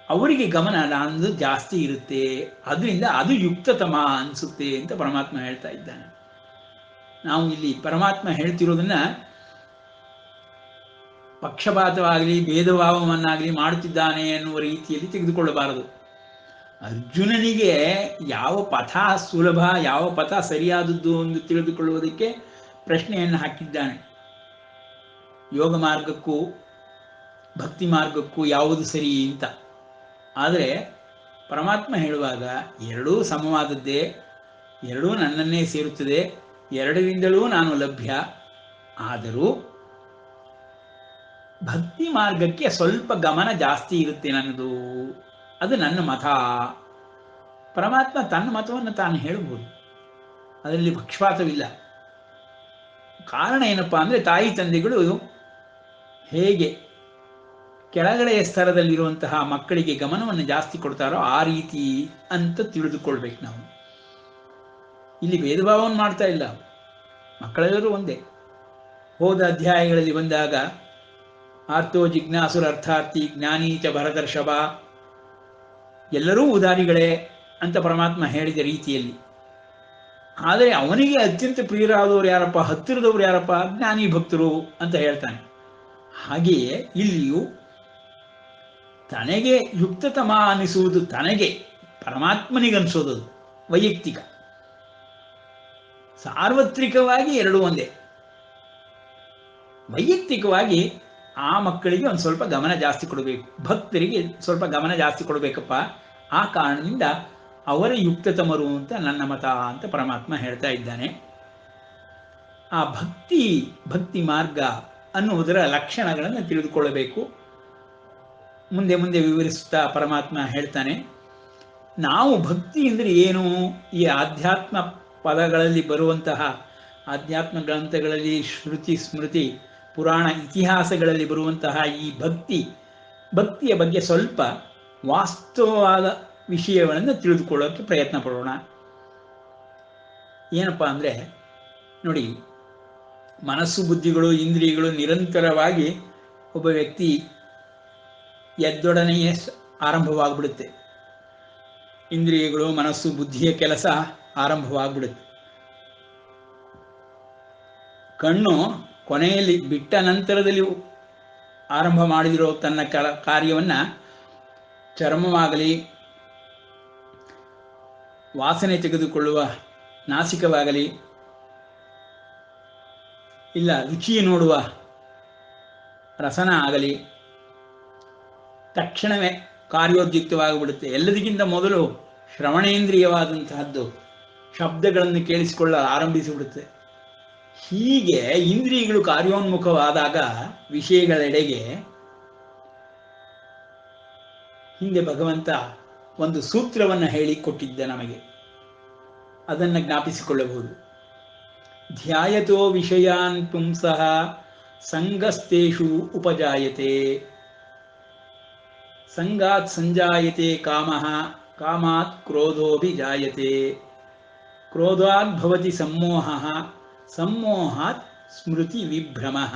Speaker 1: ಅವರಿಗೆ ಗಮನ ನಂದು ಜಾಸ್ತಿ ಇರುತ್ತೆ. ಅದರಿಂದ ಅದು ಯುಕ್ತತಮ ಅನಿಸುತ್ತೆ ಅಂತ ಪರಮಾತ್ಮ ಹೇಳ್ತಾ ಇದ್ದಾನೆ. ನಾವು ಇಲ್ಲಿ ಪರಮಾತ್ಮ ಹೇಳ್ತಿರೋದನ್ನ ಪಕ್ಷಪಾತವಾಗಲಿ ಭೇದಭಾವವನ್ನಾಗಲಿ ಮಾಡುತ್ತಿದ್ದಾನೆ ಎನ್ನುವ ರೀತಿಯಲ್ಲಿ ತೆಗೆದುಕೊಳ್ಳಬಾರದು. ಅರ್ಜುನನಿಗೆ ಯಾವ ಪಥ ಸುಲಭ, ಯಾವ ಪಥ ಸರಿಯಾದದ್ದು ಎಂದು ತಿಳಿದುಕೊಳ್ಳುವುದಕ್ಕೆ ಪ್ರಶ್ನೆಯನ್ನು ಹಾಕಿದ್ದಾನೆ. ಯೋಗ ಮಾರ್ಗಕ್ಕೂ ಭಕ್ತಿ ಮಾರ್ಗಕ್ಕೂ ಯಾವುದು ಸರಿ ಅಂತ. ಆದರೆ ಪರಮಾತ್ಮ ಹೇಳುವಾಗ ಎರಡೂ ಸಮವಾದದ್ದೇ, ಎರಡೂ ನನ್ನನ್ನೇ ಸೇರುತ್ತದೆ, ಎರಡರಿಂದಲೂ ನಾನು ಲಭ್ಯ. ಆದರೂ ಭಕ್ತಿ ಮಾರ್ಗಕ್ಕೆ ಸ್ವಲ್ಪ ಗಮನ ಜಾಸ್ತಿ ಇರುತ್ತೆ ನನ್ನದು, ಅದು ನನ್ನ ಮತ. ಪರಮಾತ್ಮ ತನ್ನ ಮತವನ್ನು ತಾನು ಹೇಳಬಹುದು, ಅದರಲ್ಲಿ ಪಕ್ಷಪಾತವಿಲ್ಲ. ಕಾರಣ ಏನಪ್ಪಾ ಅಂದರೆ, ತಾಯಿ ತಂದೆಗಳು ಹೇಗೆ ಕೆಳಗಡೆಯ ಸ್ತರದಲ್ಲಿರುವಂತಹ ಮಕ್ಕಳಿಗೆ ಗಮನವನ್ನು ಜಾಸ್ತಿ ಕೊಡ್ತಾರೋ ಆ ರೀತಿ ಅಂತ ತಿಳಿದುಕೊಳ್ಬೇಕು ನಾವು. ಇಲ್ಲಿ ಭೇದಭಾವವನ್ನು ಮಾಡ್ತಾ ಇಲ್ಲ, ಮಕ್ಕಳೆಲ್ಲರೂ ಒಂದೇ. ಹೋದ ಅಧ್ಯಾಯಗಳಲ್ಲಿ ಬಂದಾಗ ಆರ್ತೋ ಜಿಜ್ಞಾಸುರ ಅರ್ಥಾರ್ಥಿ ಜ್ಞಾನೀಚ ಭರತರ್ಷಭ ಎಲ್ಲರೂ ಉದಾರಿಗಳೇ ಅಂತ ಪರಮಾತ್ಮ ಹೇಳಿದ ರೀತಿಯಲ್ಲಿ ಆದರೆ ಅವನಿಗೆ ಅತ್ಯಂತ ಪ್ರಿಯರಾದವರು ಯಾರಪ್ಪ, ಹತ್ತಿರದವರು ಯಾರಪ್ಪ, ಜ್ಞಾನಿ ಭಕ್ತರು ಅಂತ ಹೇಳ್ತಾನೆ. ಹಾಗೆಯೇ ಇಲ್ಲಿಯೂ ತನಗೆ ಯುಕ್ತತಮ ಅನಿಸುವುದು ತನಗೆ, ಪರಮಾತ್ಮನಿಗನ್ಸೋದು ವೈಯಕ್ತಿಕ. ಸಾರ್ವತ್ರಿಕವಾಗಿ ಎರಡೂ ಒಂದೇ. ವೈಯಕ್ತಿಕವಾಗಿ ಆ ಮಕ್ಕಳಿಗೆ ಒಂದು ಸ್ವಲ್ಪ ಗಮನ ಜಾಸ್ತಿ ಕೊಡಬೇಕು, ಭಕ್ತರಿಗೆ ಸ್ವಲ್ಪ ಗಮನ ಜಾಸ್ತಿ ಕೊಡಬೇಕಪ್ಪ. ಆ ಕಾರಣದಿಂದ ಅವರ ಯುಕ್ತತಮರು ಅಂತ ನನ್ನ ಮತ ಅಂತ ಪರಮಾತ್ಮ ಹೇಳ್ತಾ ಇದ್ದಾನೆ. ಆ ಭಕ್ತಿ ಮಾರ್ಗ ಅನ್ನುವುದರ ಲಕ್ಷಣಗಳನ್ನು ತಿಳಿದುಕೊಳ್ಳಬೇಕು. ಮುಂದೆ ಮುಂದೆ ವಿವರಿಸುತ್ತಾ ಪರಮಾತ್ಮ ಹೇಳ್ತಾನೆ, ನಾವು ಭಕ್ತಿ ಅಂದರೆ ಏನು? ಈ ಆಧ್ಯಾತ್ಮ ಪದಗಳಲ್ಲಿ ಬರುವಂತಹ, ಆಧ್ಯಾತ್ಮ ಗ್ರಂಥಗಳಲ್ಲಿ, ಶ್ರುತಿ ಸ್ಮೃತಿ ಪುರಾಣ ಇತಿಹಾಸಗಳಲ್ಲಿ ಬರುವಂತಹ ಈ ಭಕ್ತಿಯ ಬಗ್ಗೆ ಸ್ವಲ್ಪ ವಾಸ್ತವವಾದ ವಿಷಯಗಳನ್ನು ತಿಳಿದುಕೊಳ್ಳೋಕ್ಕೆ ಪ್ರಯತ್ನ ಪಡೋಣ. ಏನಪ್ಪ ಅಂದರೆ ನೋಡಿ, ಮನಸ್ಸು, ಬುದ್ಧಿಗಳು, ಇಂದ್ರಿಯಗಳು ನಿರಂತರವಾಗಿ ಒಬ್ಬ ವ್ಯಕ್ತಿ ಎದ್ದೊಡನೆಯೇ ಆರಂಭವಾಗ್ಬಿಡುತ್ತೆ. ಇಂದ್ರಿಯಗಳು, ಮನಸ್ಸು, ಬುದ್ಧಿಯ ಕೆಲಸ ಆರಂಭವಾಗ್ಬಿಡುತ್ತೆ. ಕಣ್ಣು ಕೊನೆಯಲ್ಲಿ ಬಿಟ್ಟ ನಂತರದಲ್ಲಿ ಆರಂಭ ಮಾಡಿದಿರೋ ತನ್ನ ಕಾರ್ಯವನ್ನು ಚರ್ಮವಾಗಲಿ, ವಾಸನೆ ತೆಗೆದುಕೊಳ್ಳುವ ನಾಸಿಕವಾಗಲಿ, ಇಲ್ಲ ರುಚಿ ನೋಡುವ ರಸನ ಆಗಲಿ, ತಕ್ಷಣವೇ ಕಾರ್ಯೋದ್ಯುಕ್ತವಾಗಿಬಿಡುತ್ತೆ. ಎಲ್ಲದಕ್ಕಿಂತ ಮೊದಲು ಶ್ರವಣೇಂದ್ರಿಯವಾದಂತಹದ್ದು ಶಬ್ದಗಳನ್ನು ಕೇಳಿಸಿಕೊಳ್ಳ ಆರಂಭಿಸಿಬಿಡುತ್ತೆ. ಹೀಗೆ ಇಂದ್ರಿಯಗಳು ಕಾರ್ಯೋನ್ಮುಖವಾದಾಗ ವಿಷಯಗಳೆಡೆಗೆ ಹಿಂದೆ ಭಗವಂತ ಒಂದು ಸೂತ್ರವನ್ನು ಹೇಳಿಕೊಟ್ಟಿದ್ದ ನಮಗೆ, ಅದನ್ನು ಜ್ಞಾಪಿಸಿಕೊಳ್ಳಬಹುದು. ಧ್ಯಾಯತೋ ವಿಷಯಾನ್ ಪುಂಸಃ ಸಂಗಸ್ತೇಷು ಉಪಜಾಯತೆ, ಸಂಗಾತ್ ಸಂಜಾಯತೆ ಕಾಮಃ, ಕಾಮಾತ್ ಕ್ರೋಧೋಭಿಜಾಯತೆ, ಕ್ರೋಧಾತ್ ಭವತಿ ಸಮ್ಮೋಹಃ, ಸಮ್ಮೋಹಾತ್ ಸ್ಮೃತಿ ವಿಭ್ರಮಃ,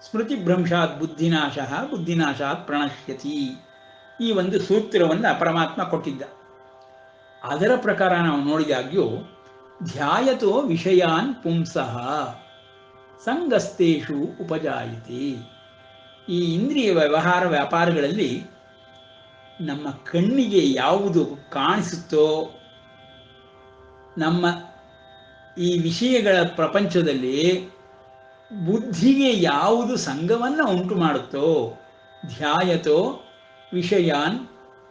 Speaker 1: ಸ್ಮೃತಿಭ್ರಂಶಾತ್ ಬುದ್ಧಿನಾಶಃ, ಬುದ್ಧಿನಾಶಾತ್ ಪ್ರಣಶ್ಯತಿ. ಈ ಒಂದು ಸೂತ್ರವನ್ನು ಪರಮಾತ್ಮ ಕೊಟ್ಟಿದ್ದ. ಅದರ ಪ್ರಕಾರ ನಾವು ನೋಡಿದಾಗ್ಯೂ ಧ್ಯಾಯತೋ ವಿಷಯಾನ್ ಪುಂಸಃ ಸಂಗಸ್ತೇಷು ಉಪಜಾಯತೆ. ಈ ಇಂದ್ರಿಯ ವ್ಯವಹಾರ ವ್ಯಾಪಾರಗಳಲ್ಲಿ ನಮ್ಮ ಕಣ್ಣಿಗೆ ಯಾವುದು ಕಾಣಿಸುತ್ತೋ, ನಮ್ಮ ಈ ವಿಷಯಗಳ ಪ್ರಪಂಚದಲ್ಲಿ ಬುದ್ಧಿಗೆ ಯಾವುದು ಸಂಘವನ್ನು ಉಂಟು ಮಾಡುತ್ತೋ, ಧ್ಯಾಯತೋ ವಿಷಯಾನ್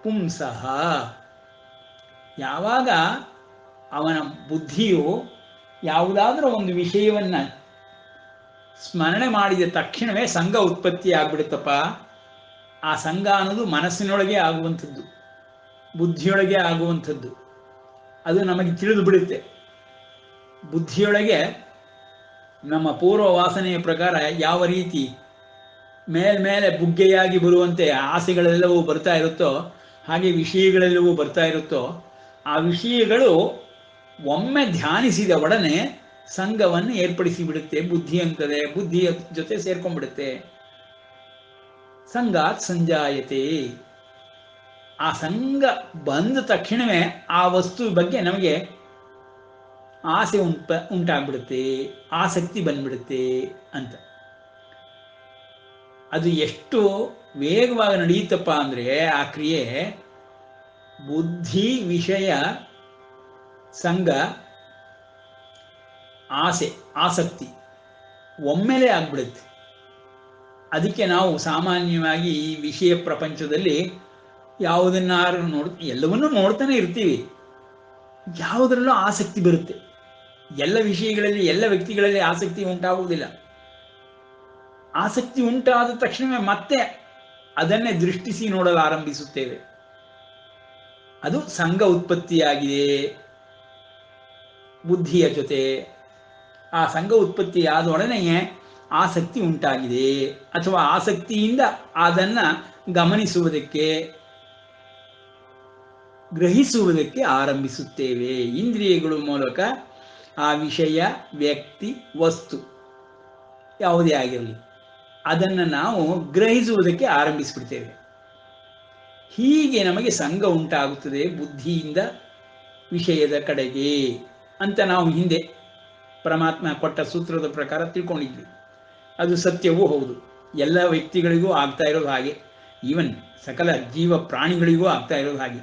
Speaker 1: ಪುಂಸಃ. ಯಾವಾಗ ಅವನ ಬುದ್ಧಿಯು ಯಾವುದಾದ್ರೂ ಒಂದು ವಿಷಯವನ್ನು ಸ್ಮರಣೆ ಮಾಡಿದ ತಕ್ಷಣವೇ ಸಂಘ ಉತ್ಪತ್ತಿ ಆಗ್ಬಿಡುತ್ತಪ್ಪ. ಆ ಸಂಘ ಅನ್ನೋದು ಮನಸ್ಸಿನೊಳಗೆ ಆಗುವಂಥದ್ದು, ಬುದ್ಧಿಯೊಳಗೆ ಆಗುವಂಥದ್ದು. ಅದು ನಮಗೆ ತಿಳಿದು ಬಿಡುತ್ತೆ. ಬುದ್ಧಿಯೊಳಗೆ ನಮ್ಮ ಪೂರ್ವ ವಾಸನೆಯ ಪ್ರಕಾರ ಯಾವ ರೀತಿ ಮೇಲ್ಮೇಲೆ ಬುಗ್ಗೆಯಾಗಿ ಬರುವಂತೆ ಆಸೆಗಳೆಲ್ಲವೂ ಬರ್ತಾ ಇರುತ್ತೋ, ಹಾಗೆ ವಿಷಯಗಳೆಲ್ಲವೂ ಬರ್ತಾ ಇರುತ್ತೋ, ಆ ವಿಷಯಗಳು ಒಮ್ಮೆ ಧ್ಯಾನಿಸಿದ ಒಡನೆ ಸಂಘವನ್ನು ಏರ್ಪಡಿಸಿ ಬಿಡುತ್ತೆ. ಬುದ್ಧಿ ಅಂತದೆ, ಬುದ್ಧಿಯ ಜೊತೆ ಸೇರ್ಕೊಂಡ್ಬಿಡುತ್ತೆ. ಸಂಗಾತ್ ಸಂಜಾಯತೆ. ಆ ಸಂಘ ಬಂದ ತಕ್ಷಣವೇ ಆ ವಸ್ತು ಬಗ್ಗೆ ನಮಗೆ ಆಸೆ ಉಂಟಾಗ್ಬಿಡುತ್ತೆ, ಆಸಕ್ತಿ ಬಂದ್ಬಿಡುತ್ತೆ ಅಂತ. ಅದು ಎಷ್ಟು ವೇಗವಾಗಿ ನಡೆಯುತ್ತಪ್ಪ ಅಂದರೆ ಆ ಕ್ರಿಯೆ, ಬುದ್ಧಿ ವಿಷಯ ಸಂಘ ಆಸೆ ಆಸಕ್ತಿ ಒಮ್ಮೆಲೇ ಆಗ್ಬಿಡುತ್ತೆ. ಅದಕ್ಕೆ ನಾವು ಸಾಮಾನ್ಯವಾಗಿ ಈ ವಿಷಯ ಪ್ರಪಂಚದಲ್ಲಿ ಯಾವುದನ್ನಾರು ಎಲ್ಲವನ್ನೂ ನೋಡ್ತಾನೆ ಇರ್ತೀವಿ, ಯಾವುದರಲ್ಲೂ ಆಸಕ್ತಿ ಬರುತ್ತೆ. ಎಲ್ಲ ವಿಷಯಗಳಲ್ಲಿ, ಎಲ್ಲ ವ್ಯಕ್ತಿಗಳಲ್ಲಿ ಆಸಕ್ತಿ ಉಂಟಾಗುವುದಿಲ್ಲ. ಆಸಕ್ತಿ ಉಂಟಾದ ತಕ್ಷಣವೇ ಮತ್ತೆ ಅದನ್ನೇ ದೃಷ್ಟಿಸಿ ನೋಡಲು ಆರಂಭಿಸುತ್ತೇವೆ. ಅದು ಸಂಘ ಉತ್ಪತ್ತಿಯಾಗಿದೆ ಬುದ್ಧಿಯ ಜೊತೆ. ಆ ಸಂಘ ಉತ್ಪತ್ತಿಯಾದೊಡನೆಯೇ ಆಸಕ್ತಿ ಉಂಟಾಗಿದೆ, ಅಥವಾ ಆಸಕ್ತಿಯಿಂದ ಅದನ್ನು ಗಮನಿಸುವುದಕ್ಕೆ, ಗ್ರಹಿಸುವುದಕ್ಕೆ ಆರಂಭಿಸುತ್ತೇವೆ. ಇಂದ್ರಿಯಗಳ ಮೂಲಕ ಆ ವಿಷಯ, ವ್ಯಕ್ತಿ, ವಸ್ತು ಯಾವುದೇ ಆಗಿರಲಿ ಅದನ್ನು ನಾವು ಗ್ರಹಿಸುವುದಕ್ಕೆ ಆರಂಭಿಸಿಬಿಡ್ತೇವೆ. ಹೀಗೆ ನಮಗೆ ಸಂಘ ಉಂಟಾಗುತ್ತದೆ ಬುದ್ಧಿಯಿಂದ ವಿಷಯದ ಕಡೆಗೆ ಅಂತ ನಾವು ಹಿಂದೆ ಪರಮಾತ್ಮ ಕೊಟ್ಟ ಸೂತ್ರದ ಪ್ರಕಾರ ತಿಳ್ಕೊಂಡಿದ್ವಿ. ಅದು ಸತ್ಯವೂ ಹೌದು. ಎಲ್ಲ ವ್ಯಕ್ತಿಗಳಿಗೂ ಆಗ್ತಾ ಇರೋದು ಹಾಗೆ, ಈವನ್ ಸಕಲ ಜೀವ ಪ್ರಾಣಿಗಳಿಗೂ ಆಗ್ತಾ ಇರೋದು ಹಾಗೆ.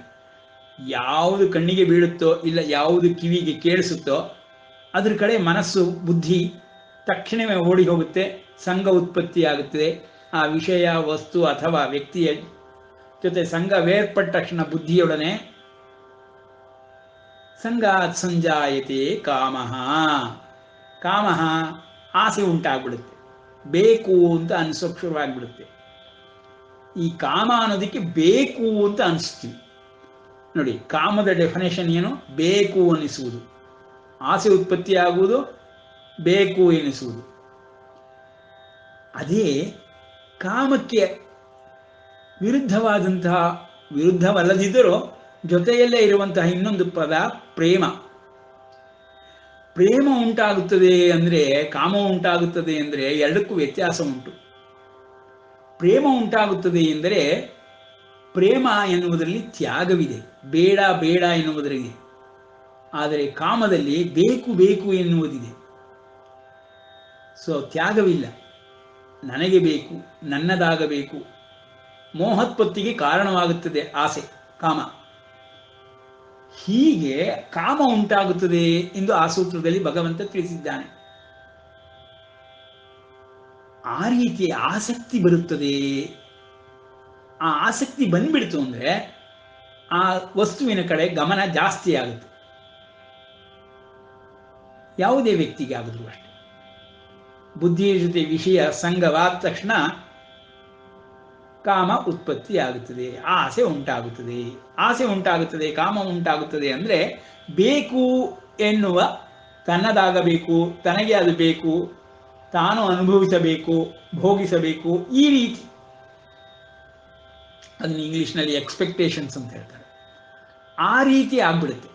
Speaker 1: ಯಾವುದು ಕಣ್ಣಿಗೆ ಬೀಳುತ್ತೋ ಇಲ್ಲ ಯಾವುದು ಕಿವಿಗೆ ಕೇಳಿಸುತ್ತೋ ಅದ್ರ ಕಡೆ ಮನಸ್ಸು ಬುದ್ಧಿ ತಕ್ಷಣವೇ ಓಡಿ ಹೋಗುತ್ತೆ, ಸಂಘ ಉತ್ಪತ್ತಿಯಾಗುತ್ತದೆ. ಆ ವಿಷಯ ವಸ್ತು ಅಥವಾ ವ್ಯಕ್ತಿಯ ಜೊತೆ ಸಂಘವೇರ್ಪಟ್ಟ ತಕ್ಷಣ ಬುದ್ಧಿಯೊಡನೆ ಸಂಗಾತ್ ಸಂಜಾಯತೆ ಕಾಮಃ, ಕಾಮಃ ಆಸೆ ಉಂಟಾಗ್ಬಿಡುತ್ತೆ, ಬೇಕು ಅಂತ ಅನಿಸೋಕ್ ಶುರುವಾಗ್ಬಿಡುತ್ತೆ. ಈ ಕಾಮ ಅನ್ನೋದಕ್ಕೆ ಬೇಕು ಅಂತ ಅನಿಸ್ತೀವಿ ನೋಡಿ. ಕಾಮದ ಡೆಫಿನೇಷನ್ ಏನು? ಬೇಕು ಅನ್ನಿಸುವುದು, ಆಸೆ ಉತ್ಪತ್ತಿಯಾಗುವುದು, ಬೇಕು ಎನಿಸುವುದು. ಅದೇ ಕಾಮಕ್ಕೆ ವಿರುದ್ಧವಾದಂತಹ, ವಿರುದ್ಧವಲ್ಲದಿದ್ದರೂ ಜೊತೆಯಲ್ಲೇ ಇರುವಂತಹ ಇನ್ನೊಂದು ಪದ ಪ್ರೇಮ. ಪ್ರೇಮ ಉಂಟಾಗುತ್ತದೆ ಅಂದರೆ, ಕಾಮ ಉಂಟಾಗುತ್ತದೆ ಅಂದರೆ ಎರಡಕ್ಕೂ ವ್ಯತ್ಯಾಸ ಉಂಟು. ಪ್ರೇಮ ಉಂಟಾಗುತ್ತದೆ ಎಂದರೆ ಪ್ರೇಮ ಎನ್ನುವುದರಲ್ಲಿ ತ್ಯಾಗವಿದೆ, ಬೇಡ ಬೇಡ ಎನ್ನುವುದರಿಗೆ. ಆದರೆ ಕಾಮದಲ್ಲಿ ಬೇಕು ಬೇಕು ಎನ್ನುವುದಿದೆ. ಸೊ ತ್ಯಾಗವಿಲ್ಲ, ನನಗೆ ಬೇಕು, ನನ್ನದಾಗಬೇಕು. ಮೋಹೋತ್ಪತ್ತಿಗೆ ಕಾರಣವಾಗುತ್ತದೆ ಆಸೆ, ಕಾಮ. ಹೀಗೆ ಕಾಮ ಉಂಟಾಗುತ್ತದೆ ಎಂದು ಆ ಸೂತ್ರದಲ್ಲಿ ಭಗವಂತ ತಿಳಿಸಿದ್ದಾನೆ. ಆ ರೀತಿ ಆಸಕ್ತಿ ಬರುತ್ತದೆ. ಆ ಆಸಕ್ತಿ ಬಂದ್ಬಿಡ್ತು ಅಂದ್ರೆ ಆ ವಸ್ತುವಿನ ಕಡೆ ಗಮನ ಜಾಸ್ತಿ ಆಗುತ್ತೆ. ಯಾವುದೇ ವ್ಯಕ್ತಿಗೆ ಆಗುದು ಅಷ್ಟೆ. ಬುದ್ಧಿಯ ಜೊತೆ ವಿಷಯ ಸಂಘವಾದ ತಕ್ಷಣ ಕಾಮ ಉತ್ಪತ್ತಿ ಆಗುತ್ತದೆ, ಆಸೆ ಉಂಟಾಗುತ್ತದೆ. ಆಸೆ ಉಂಟಾಗುತ್ತದೆ, ಕಾಮ ಉಂಟಾಗುತ್ತದೆ ಅಂದ್ರೆ ಬೇಕು ಎನ್ನುವ, ತನ್ನದಾಗಬೇಕು, ತನಗೆ ಅದು ಬೇಕು, ತಾನು ಅನುಭವಿಸಬೇಕು, ಭೋಗಿಸಬೇಕು, ಈ ರೀತಿ. ಅದನ್ನು ಇಂಗ್ಲಿಷ್ನಲ್ಲಿ ಎಕ್ಸ್ಪೆಕ್ಟೇಷನ್ಸ್ ಅಂತ ಹೇಳ್ತಾರೆ. ಆ ರೀತಿ ಆಗ್ಬಿಡುತ್ತೆ.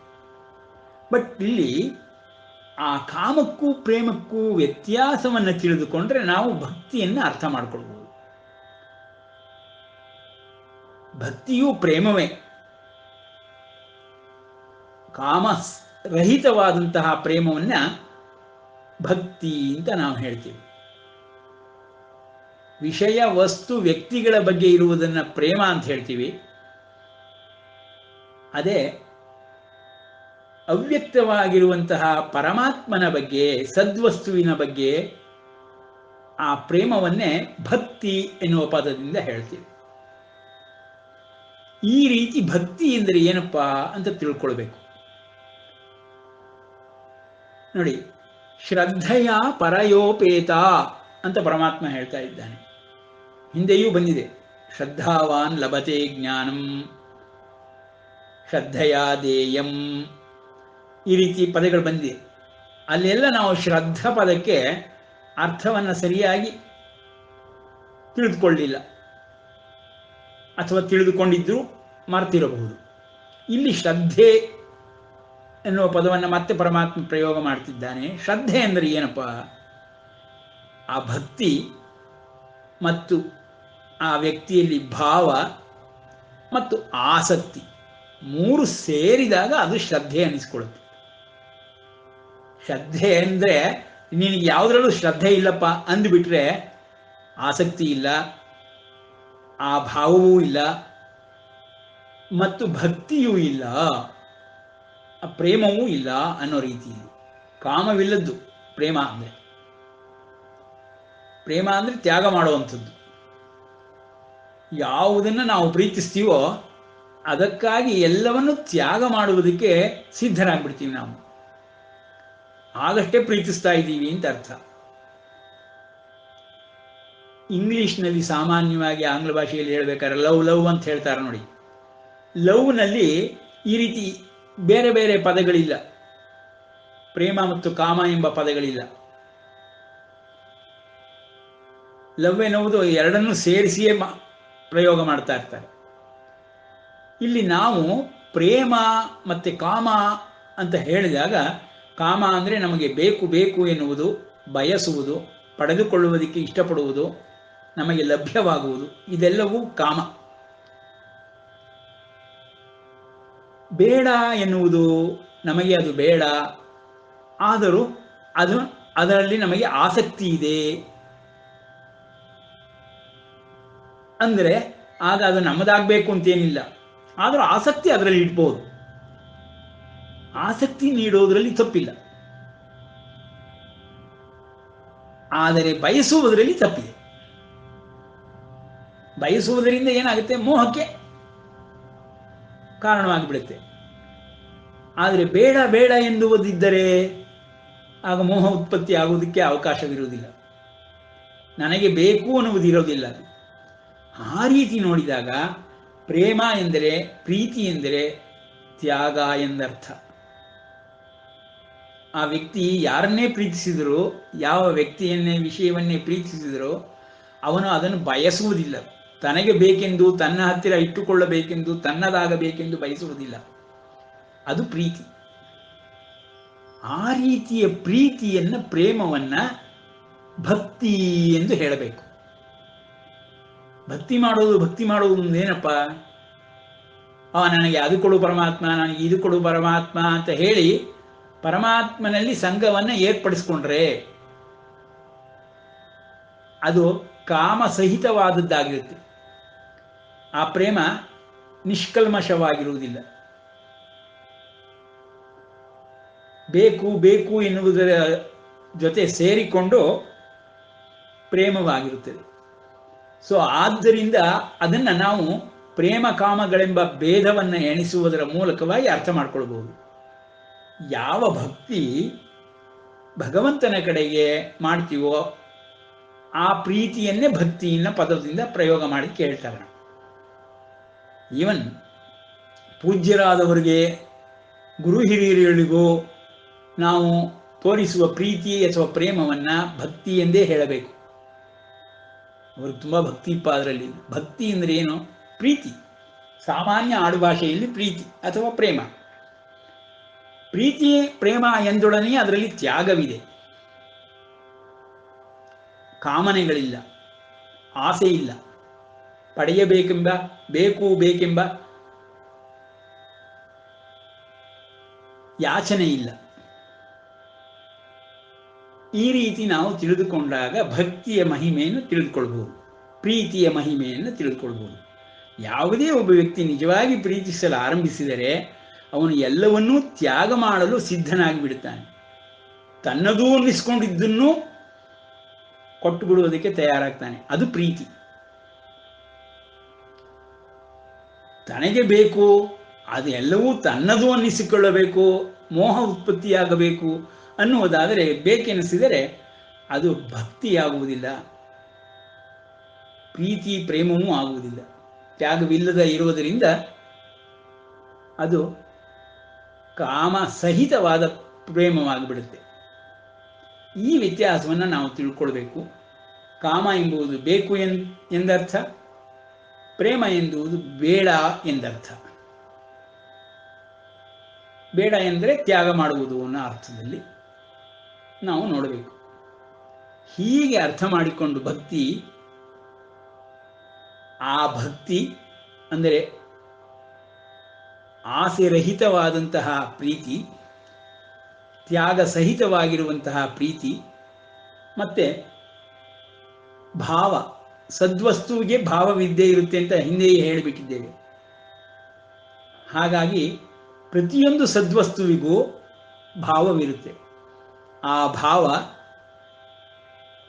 Speaker 1: ಬಟ್ ಇಲ್ಲಿ ಆ ಕಾಮಕ್ಕೂ ಪ್ರೇಮಕ್ಕೂ ವ್ಯತ್ಯಾಸವನ್ನು ತಿಳಿದುಕೊಂಡ್ರೆ ನಾವು ಭಕ್ತಿಯನ್ನು ಅರ್ಥ ಮಾಡಿಕೊಳ್ಬಹುದು. ಭಕ್ತಿಯೂ ಪ್ರೇಮವೇ. ಕಾಮ ರಹಿತವಾದಂತಹ ಪ್ರೇಮವನ್ನ ಭಕ್ತಿ ಅಂತ ನಾವು ಹೇಳ್ತೀವಿ. ವಿಷಯ ವಸ್ತು ವ್ಯಕ್ತಿಗಳ ಬಗ್ಗೆ ಇರುವುದನ್ನ ಪ್ರೇಮ ಅಂತ ಹೇಳ್ತೀವಿ. ಅದೇ ಅವ್ಯಕ್ತವಾಗಿರುವಂತಹ ಪರಮಾತ್ಮನ ಬಗ್ಗೆ, ಸದ್ವಸ್ತುವಿನ ಬಗ್ಗೆ ಆ ಪ್ರೇಮವನ್ನೇ ಭಕ್ತಿ ಎನ್ನುವ ಪದದಿಂದ ಹೇಳ್ತೀವಿ. ಈ ರೀತಿ ಭಕ್ತಿ ಎಂದರೆ ಏನಪ್ಪಾ ಅಂತ ತಿಳ್ಕೊಳ್ಬೇಕು ನೋಡಿ. ಶ್ರದ್ಧೆಯ ಪರಯೋಪೇತ ಅಂತ ಪರಮಾತ್ಮ ಹೇಳ್ತಾ ಇದ್ದಾನೆ. ಹಿಂದೆಯೂ ಬಂದಿದೆ, ಶ್ರದ್ಧಾವಾನ್ ಲಭತೆ ಜ್ಞಾನಂ ಶ್ರದ್ಧೆಯ ದೇಯಂ, ಈ ರೀತಿ ಪದಗಳು ಬಂದಿದೆ. ಅಲ್ಲೆಲ್ಲ ನಾವು ಶ್ರದ್ಧಾ ಪದಕ್ಕೆ ಅರ್ಥವನ್ನು ಸರಿಯಾಗಿ ತಿಳಿದುಕೊಳ್ಳಿಲ್ಲ, ಅಥವಾ ತಿಳಿದುಕೊಂಡಿದ್ದರೂ ಮರ್ತಿರಬಹುದು. ಇಲ್ಲಿ ಶ್ರದ್ಧೆ ಎನ್ನುವ ಪದವನ್ನು ಮತ್ತೆ ಪರಮಾತ್ಮ ಪ್ರಯೋಗ ಮಾಡ್ತಿದ್ದಾನೆ. ಶ್ರದ್ಧೆ ಅಂದರೆ ಏನಪ್ಪ? ಆ ಭಕ್ತಿ ಮತ್ತು ಆ ವ್ಯಕ್ತಿಯಲ್ಲಿ ಭಾವ ಮತ್ತು ಆಸಕ್ತಿ ಮೂರು ಸೇರಿದಾಗ ಅದು ಶ್ರದ್ಧೆ ಅನಿಸ್ಕೊಳ್ಳುತ್ತೆ. ಶ್ರದ್ಧೆ ಅಂದರೆ ನಿನಗೆ ಯಾವುದರಲ್ಲೂ ಶ್ರದ್ಧೆ ಇಲ್ಲಪ್ಪ ಅಂದುಬಿಟ್ರೆ ಆಸಕ್ತಿ ಇಲ್ಲ, ಆ ಭಾವವೂ ಇಲ್ಲ, ಮತ್ತು ಭಕ್ತಿಯೂ ಇಲ್ಲ, ಆ ಪ್ರೇಮವೂ ಇಲ್ಲ ಅನ್ನೋ ರೀತಿಯಲ್ಲಿ. ಕಾಮವಿಲ್ಲದ್ದು ಪ್ರೇಮ ಅಂದರೆ. ಪ್ರೇಮ ಅಂದರೆ ತ್ಯಾಗ ಮಾಡುವಂಥದ್ದು. ಯಾವುದನ್ನು ನಾವು ಪ್ರೀತಿಸ್ತೀವೋ ಅದಕ್ಕಾಗಿ ಎಲ್ಲವನ್ನು ತ್ಯಾಗ ಮಾಡುವುದಕ್ಕೆ ಸಿದ್ಧರಾಗ್ಬಿಡ್ತೀವಿ ನಾವು. ಆಗಷ್ಟೇ ಪ್ರೀತಿಸ್ತಾ ಇದ್ದೀವಿ ಅಂತ ಅರ್ಥ. ಇಂಗ್ಲಿಷ್ನಲ್ಲಿ ಸಾಮಾನ್ಯವಾಗಿ ಆಂಗ್ಲ ಭಾಷೆಯಲ್ಲಿ ಹೇಳ್ಬೇಕಾದ್ರೆ ಲವ್ ಲವ್ ಅಂತ ಹೇಳ್ತಾರೆ ನೋಡಿ. ಲವ್ನಲ್ಲಿ ಈ ರೀತಿ ಬೇರೆ ಬೇರೆ ಪದಗಳಿಲ್ಲ, ಪ್ರೇಮ ಮತ್ತು ಕಾಮ ಎಂಬ ಪದಗಳಿಲ್ಲ. ಲವ್ ಎನ್ನುವುದು ಎರಡನ್ನೂ ಸೇರಿಸಿಯೇ ಪ್ರಯೋಗ ಮಾಡ್ತಾ ಇರ್ತಾರೆ. ಇಲ್ಲಿ ನಾವು ಪ್ರೇಮ ಮತ್ತು ಕಾಮ ಅಂತ ಹೇಳಿದಾಗ, ಕಾಮ ಅಂದರೆ ನಮಗೆ ಬೇಕು ಬೇಕು ಎನ್ನುವುದು, ಬಯಸುವುದು, ಪಡೆದುಕೊಳ್ಳುವುದಕ್ಕೆ ಇಷ್ಟಪಡುವುದು, ನಮಗೆ ಲಭ್ಯವಾಗುವುದು, ಇದೆಲ್ಲವೂ ಕಾಮ. ಬೇಡ ಎನ್ನುವುದು ನಮಗೆ ಅದು ಬೇಡ, ಆದರೂ ಅದರಲ್ಲಿ ನಮಗೆ ಆಸಕ್ತಿ ಇದೆ ಅಂದರೆ ಆಗ ಅದು ನಮ್ಮದಾಗಬೇಕು ಅಂತೇನಿಲ್ಲ, ಆದರೂ ಆಸಕ್ತಿ ಅದರಲ್ಲಿ ಇಡ್ಬೋದು. ಆಸಕ್ತಿ ನೀಡೋದ್ರಲ್ಲಿ ತಪ್ಪಿಲ್ಲ, ಆದರೆ ಬಯಸುವುದರಲ್ಲಿ ತಪ್ಪಿದೆ. ಬಯಸುವುದರಿಂದ ಏನಾಗುತ್ತೆ, ಮೋಹಕ್ಕೆ ಕಾರಣವಾಗಿಬಿಡುತ್ತೆ. ಆದರೆ ಬೇಡ ಬೇಡ ಎನ್ನುವುದಿದ್ದರೆ ಆಗ ಮೋಹ ಉತ್ಪತ್ತಿ ಆಗುವುದಕ್ಕೆ ಅವಕಾಶವಿರುವುದಿಲ್ಲ, ನನಗೆ ಬೇಕು ಅನ್ನುವುದಿರೋದಿಲ್ಲ. ಆ ರೀತಿ ನೋಡಿದಾಗ ಪ್ರೇಮ ಎಂದರೆ, ಪ್ರೀತಿ ಎಂದರೆ ತ್ಯಾಗ ಎಂದರ್ಥ. ಆ ವ್ಯಕ್ತಿ ಯಾರನ್ನೇ ಪ್ರೀತಿಸಿದರೂ, ಯಾವ ವ್ಯಕ್ತಿಯನ್ನೇ ವಿಷಯವನ್ನೇ ಪ್ರೀತಿಸಿದರೂ ಅವನು ಅದನ್ನು ಬಯಸುವುದಿಲ್ಲ. ತನಗೆ ಬೇಕೆಂದು, ತನ್ನ ಹತ್ತಿರ ಇಟ್ಟುಕೊಳ್ಳಬೇಕೆಂದು, ತನ್ನದಾಗಬೇಕೆಂದು ಬಯಸುವುದಿಲ್ಲ. ಅದು ಪ್ರೀತಿ. ಆ ರೀತಿಯ ಪ್ರೀತಿಯನ್ನು, ಪ್ರೇಮವನ್ನ ಭಕ್ತಿ ಎಂದು ಹೇಳಬೇಕು. ಭಕ್ತಿ ಮಾಡೋದು ಏನಪ್ಪ, ನನಗೆ ಅದು ಕೊಡು ಪರಮಾತ್ಮ, ನನಗೆ ಇದು ಕೊಡು ಪರಮಾತ್ಮ ಅಂತ ಹೇಳಿ ಪರಮಾತ್ಮನಲ್ಲಿ ಸಂಘವನ್ನು ಏರ್ಪಡಿಸ್ಕೊಂಡ್ರೆ ಅದು ಕಾಮಸಹಿತವಾದದ್ದಾಗಿರುತ್ತೆ. ಆ ಪ್ರೇಮ ನಿಷ್ಕಲ್ಮಶವಾಗಿರುವುದಿಲ್ಲ. ಬೇಕು ಬೇಕು ಎನ್ನುವುದರ ಜೊತೆ ಸೇರಿಕೊಂಡು ಪ್ರೇಮವಾಗಿರುತ್ತದೆ. ಸೊ ಆದ್ದರಿಂದ ಅದನ್ನು ನಾವು ಪ್ರೇಮ ಕಾಮಗಳೆಂಬ ಭೇದವನ್ನು ಎಣಿಸುವುದರ ಮೂಲಕವಾಗಿ ಅರ್ಥ ಮಾಡ್ಕೊಳ್ಬಹುದು. ಯಾವ ಭಕ್ತಿ ಭಗವಂತನ ಕಡೆಗೆ ಮಾಡ್ತೀವೋ ಆ ಪ್ರೀತಿಯನ್ನೇ ಭಕ್ತಿಯನ್ನ ಪದದಿಂದ ಪ್ರಯೋಗ ಮಾಡಿ ಕೇಳ್ತಾರೆ. ಈವನ್ ಪೂಜ್ಯರಾದವರಿಗೆ, ಗುರು ಹಿರಿಯರಿಗೂ ನಾವು ತೋರಿಸುವ ಪ್ರೀತಿ ಅಥವಾ ಪ್ರೇಮವನ್ನ ಭಕ್ತಿ ಎಂದೇ ಹೇಳಬೇಕು. ಅವರು ತುಂಬ ಭಕ್ತಿ ಇಪ್ಪ. ಅದರಲ್ಲಿ ಭಕ್ತಿ ಅಂದರೆ ಏನು? ಪ್ರೀತಿ. ಸಾಮಾನ್ಯ ಆಡುಭಾಷೆಯಲ್ಲಿ ಪ್ರೀತಿ ಅಥವಾ ಪ್ರೇಮ. ಪ್ರೀತಿ ಪ್ರೇಮ ಎಂದೊಡನೆ ಅದರಲ್ಲಿ ತ್ಯಾಗವಿದೆ, ಕಾಮನೆಗಳಿಲ್ಲ, ಆಸೆ ಇಲ್ಲ, ಪಡೆಯಬೇಕೆಂಬ, ಬೇಕು ಬೇಕೆಂಬ ಯಾಚನೆ ಇಲ್ಲ. ಈ ರೀತಿ ನಾವು ತಿಳಿದುಕೊಂಡಾಗ ಭಕ್ತಿಯ ಮಹಿಮೆಯನ್ನು ತಿಳಿದುಕೊಳ್ಬಹುದು, ಪ್ರೀತಿಯ ಮಹಿಮೆಯನ್ನು ತಿಳಿದುಕೊಳ್ಬಹುದು. ಯಾವುದೇ ಒಬ್ಬ ವ್ಯಕ್ತಿ ನಿಜವಾಗಿ ಪ್ರೀತಿಸಲು ಆರಂಭಿಸಿದರೆ ಅವನು ಎಲ್ಲವನ್ನೂ ತ್ಯಾಗ ಮಾಡಲು ಸಿದ್ಧನಾಗಿ ಬಿಡುತ್ತಾನೆ. ತನ್ನದೂ ಅನ್ನಿಸ್ಕೊಂಡಿದ್ದನ್ನು ಕೊಟ್ಟು ಬಿಡುವುದಕ್ಕೆ ತಯಾರಾಗ್ತಾನೆ. ಅದು ಪ್ರೀತಿ. ತನಗೆ ಬೇಕು, ಅದೆಲ್ಲವೂ ತನ್ನದು ಅನ್ನಿಸಿಕೊಳ್ಳಬೇಕು, ಮೋಹ ಉತ್ಪತ್ತಿಯಾಗಬೇಕು ಅನ್ನುವುದಾದರೆ, ಬೇಕೆನಿಸಿದರೆ ಅದು ಭಕ್ತಿಯಾಗುವುದಿಲ್ಲ, ಪ್ರೀತಿ ಪ್ರೇಮವೂ ಆಗುವುದಿಲ್ಲ. ತ್ಯಾಗವಿಲ್ಲದ ಇರುವುದರಿಂದ ಅದು ಕಾಮ ಸಹಿತವಾದ ಪ್ರೇಮವಾಗಿಬಿಡುತ್ತೆ. ಈ ವ್ಯತ್ಯಾಸವನ್ನು ನಾವು ತಿಳ್ಕೊಳ್ಬೇಕು. ಕಾಮ ಎಂಬುದು ಬೇಕು ಎಂದರ್ಥ, ಪ್ರೇಮ ಎಂಬುದು ಬೇಡ ಎಂದರ್ಥ. ಬೇಡ ಎಂದರೆ ತ್ಯಾಗ ಮಾಡುವುದು ಅನ್ನೋ ಅರ್ಥದಲ್ಲಿ ನಾವು ನೋಡಬೇಕು. ಹೀಗೆ ಅರ್ಥ ಮಾಡಿಕೊಂಡು ಭಕ್ತಿ, ಆ ಭಕ್ತಿ ಅಂದರೆ ಆಸೆರಹಿತವಾದಂತಹ ಪ್ರೀತಿ, ತ್ಯಾಗ ಸಹಿತವಾಗಿರುವಂತಹ ಪ್ರೀತಿ, ಮತ್ತೆ ಭಾವ, ಸದ್ವಸ್ತುವಿಗೆ ಭಾವವಿದ್ದೇ ಇರುತ್ತೆ ಅಂತ ಹಿಂದೆಯೇ ಹೇಳಿಬಿಟ್ಟಿದ್ದೇವೆ. ಹಾಗಾಗಿ ಪ್ರತಿಯೊಂದು ಸದ್ವಸ್ತುವಿಗೂ ಭಾವವಿರುತ್ತೆ. ಆ ಭಾವ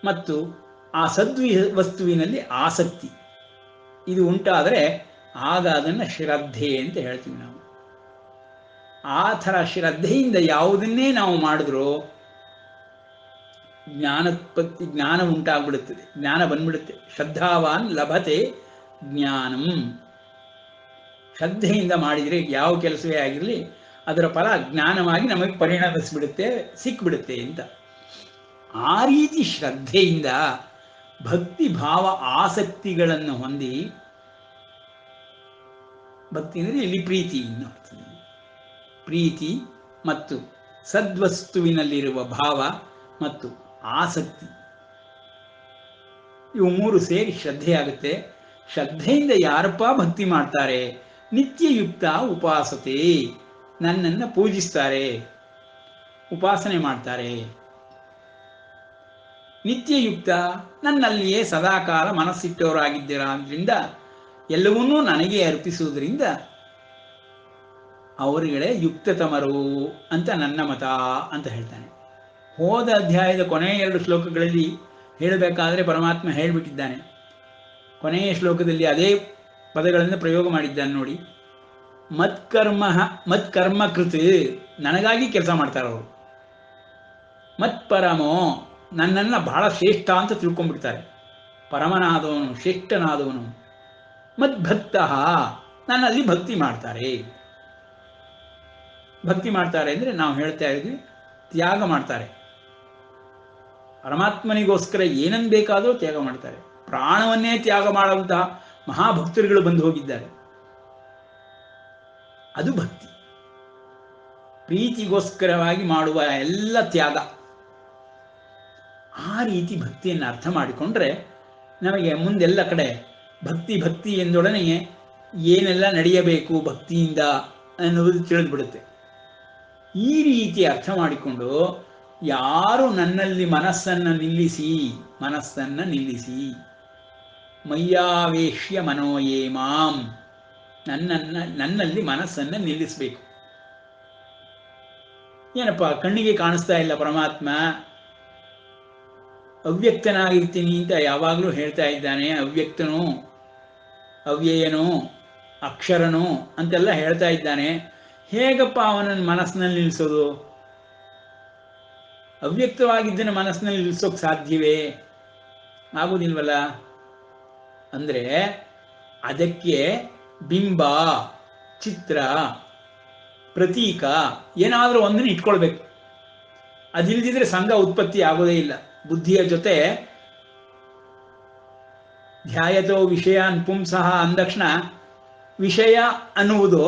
Speaker 1: ಮತ್ತು ಆ ವಸ್ತುವಿನಲ್ಲಿ ಆಸಕ್ತಿ ಇದು ಉಂಟಾದರೆ ಆಗ ಅದನ್ನು ಶ್ರದ್ಧೆ ಅಂತ ಹೇಳ್ತೀವಿ ನಾವು. ಆ ಥರ ಶ್ರದ್ಧೆಯಿಂದ ಯಾವುದನ್ನೇ ನಾವು ಮಾಡಿದ್ರೂ ಜ್ಞಾನ ಉಂಟಾಗ್ಬಿಡುತ್ತದೆ, ಜ್ಞಾನ ಬಂದ್ಬಿಡುತ್ತೆ. ಶ್ರದ್ಧಾವಾನ್ ಲಭತೆ ಜ್ಞಾನಂ. ಶ್ರದ್ಧೆಯಿಂದ ಮಾಡಿದರೆ ಯಾವ ಕೆಲಸವೇ ಆಗಿರಲಿ ಅದರ ಫಲ ಜ್ಞಾನವಾಗಿ ನಮಗೆ ಪರಿಣಮಿಸಿಬಿಡುತ್ತೆ, ಸಿಕ್ಬಿಡುತ್ತೆ ಅಂತ. ಆ ರೀತಿ ಶ್ರದ್ಧೆಯಿಂದ ಭಕ್ತಿ ಭಾವ ಆಸಕ್ತಿಗಳನ್ನು ಹೊಂದಿ, ಭಕ್ತಿ ಅಂದರೆ ಇಲ್ಲಿ ಪ್ರೀತಿ ಇನ್ನು ಪ್ರೀತಿ ಮತ್ತು ಸದ್ವಸ್ತುವಿನಲ್ಲಿರುವ ಭಾವ ಮತ್ತು ಆಸಕ್ತಿ, ಇವು ಮೂರು ಸೇರಿ ಶ್ರದ್ಧೆಯಾಗುತ್ತೆ. ಶ್ರದ್ಧೆಯಿಂದ ಯಾರಪ್ಪ ಭಕ್ತಿ ಮಾಡ್ತಾರೆ? ನಿತ್ಯಯುಕ್ತ ಉಪಾಸತೆ, ನನ್ನನ್ನು ಪೂಜಿಸ್ತಾರೆ, ಉಪಾಸನೆ ಮಾಡ್ತಾರೆ. ನಿತ್ಯಯುಕ್ತ, ನನ್ನಲ್ಲಿಯೇ ಸದಾಕಾಲ ಮನಸ್ಸಿಟ್ಟವರಾಗಿದ್ದೀರಾದ್ರಿಂದ ಎಲ್ಲವನ್ನೂ ನನಗೆ ಅರ್ಪಿಸುವುದರಿಂದ ಅವರುಗಳೇ ಯುಕ್ತತಮರು ಅಂತ ನನ್ನ ಮತ ಅಂತ ಹೇಳ್ತಾನೆ. ಹೋದ ಅಧ್ಯಾಯದ ಕೊನೆಯ 2 ಶ್ಲೋಕಗಳಲ್ಲಿ ಹೇಳಬೇಕಾದ್ರೆ ಪರಮಾತ್ಮ ಹೇಳಿಬಿಟ್ಟಿದ್ದಾನೆ. ಕೊನೆಯ ಶ್ಲೋಕದಲ್ಲಿ ಅದೇ ಪದಗಳನ್ನು ಪ್ರಯೋಗ ಮಾಡಿದ್ದಾನೆ ನೋಡಿ. ಮತ್ಕರ್ಮ ಕೃತ್, ನನಗಾಗಿ ಕೆಲಸ ಮಾಡ್ತಾರೆ ಅವರು. ಮತ್ಪರಮೋ, ನನ್ನನ್ನು ಬಹಳ ಶ್ರೇಷ್ಠ ಅಂತ ತಿಳ್ಕೊಂಡ್ಬಿಡ್ತಾರೆ. ಪರಮನಾದವನು, ಶ್ರೇಷ್ಠನಾದವನು. ಮದ್ಭಕ್ತ, ನನ್ನಲ್ಲಿ ಭಕ್ತಿ ಮಾಡ್ತಾರೆ. ಭಕ್ತಿ ಮಾಡ್ತಾರೆ ಅಂದರೆ ನಾವು ಹೇಳ್ತಾ ಇದ್ವಿ, ತ್ಯಾಗ ಮಾಡ್ತಾರೆ. ಪರಮಾತ್ಮನಿಗೋಸ್ಕರ ಏನನ್ನು ಬೇಕಾದರೂ ತ್ಯಾಗ ಮಾಡ್ತಾರೆ. ಪ್ರಾಣವನ್ನೇ ತ್ಯಾಗ ಮಾಡುವಂತಹ ಮಹಾಭಕ್ತರುಗಳು ಬಂದು ಹೋಗಿದ್ದಾರೆ. ಅದು ಭಕ್ತಿ. ಪ್ರೀತಿಗೋಸ್ಕರವಾಗಿ ಮಾಡುವ ಎಲ್ಲ ತ್ಯಾಗ. ಆ ರೀತಿ ಭಕ್ತಿಯನ್ನು ಅರ್ಥ ಮಾಡಿಕೊಂಡ್ರೆ ನಮಗೆ ಮುಂದೆಲ್ಲ ಕಡೆ ಭಕ್ತಿ ಎಂದೊಡನೆ ಏನೆಲ್ಲ ನಡೆಯಬೇಕು ಭಕ್ತಿಯಿಂದ ಅನ್ನುವುದು ತಿಳಿದುಬಿಡುತ್ತೆ. ಈ ರೀತಿ ಅರ್ಥ ಮಾಡಿಕೊಂಡು ಯಾರು ನನ್ನಲ್ಲಿ ಮನಸ್ಸನ್ನು ನಿಲ್ಲಿಸಿ ಮಯ್ಯಾವೇಶ್ಯ ಮನೋಯೇ ಮಾಂ, ನನ್ನಲ್ಲಿ ಮನಸ್ಸನ್ನು ನಿಲ್ಲಿಸಬೇಕು. ಏನಪ್ಪ ಕಣ್ಣಿಗೆ ಕಾಣಿಸ್ತಾ ಇಲ್ಲ ಪರಮಾತ್ಮ, ಅವ್ಯಕ್ತನಾಗಿರ್ತೀನಿ ಅಂತ ಯಾವಾಗಲೂ ಹೇಳ್ತಾ ಇದ್ದಾನೆ. ಅವ್ಯಕ್ತನು, ಅವ್ಯಯನು, ಅಕ್ಷರನು ಅಂತೆಲ್ಲ ಹೇಳ್ತಾ ಇದ್ದಾನೆ. ಹೇಗಪ್ಪ ಅವನನ್ನು ಮನಸ್ಸಿನಲ್ಲಿ ನಿಲ್ಲಿಸೋದು? ಅವ್ಯಕ್ತವಾಗಿದ್ದನ್ನು ಮನಸ್ಸಿನಲ್ಲಿ ನಿಲ್ಲಿಸೋಕೆ ಸಾಧ್ಯವೇ? ಆಗುವುದಿಲ್ವಲ್ಲ. ಅಂದರೆ ಅದಕ್ಕೆ ಬಿಂಬ, ಚಿತ್ರ, ಪ್ರತೀಕ ಏನಾದರೂ ಒಂದನ್ನು ಇಟ್ಕೊಳ್ಬೇಕು. ಅದಿಲ್ಲದಿದ್ರೆ ಸಂಘ ಉತ್ಪತ್ತಿ ಆಗೋದೇ ಇಲ್ಲ. ಬುದ್ಧಿಯ ಜೊತೆ ಧ್ಯಾಯತೋ ವಿಷಯಾನ್ ಪುಂಸಃ ಅಂದಕ್ಷಣ ವಿಷಯ ಅನ್ನುವುದು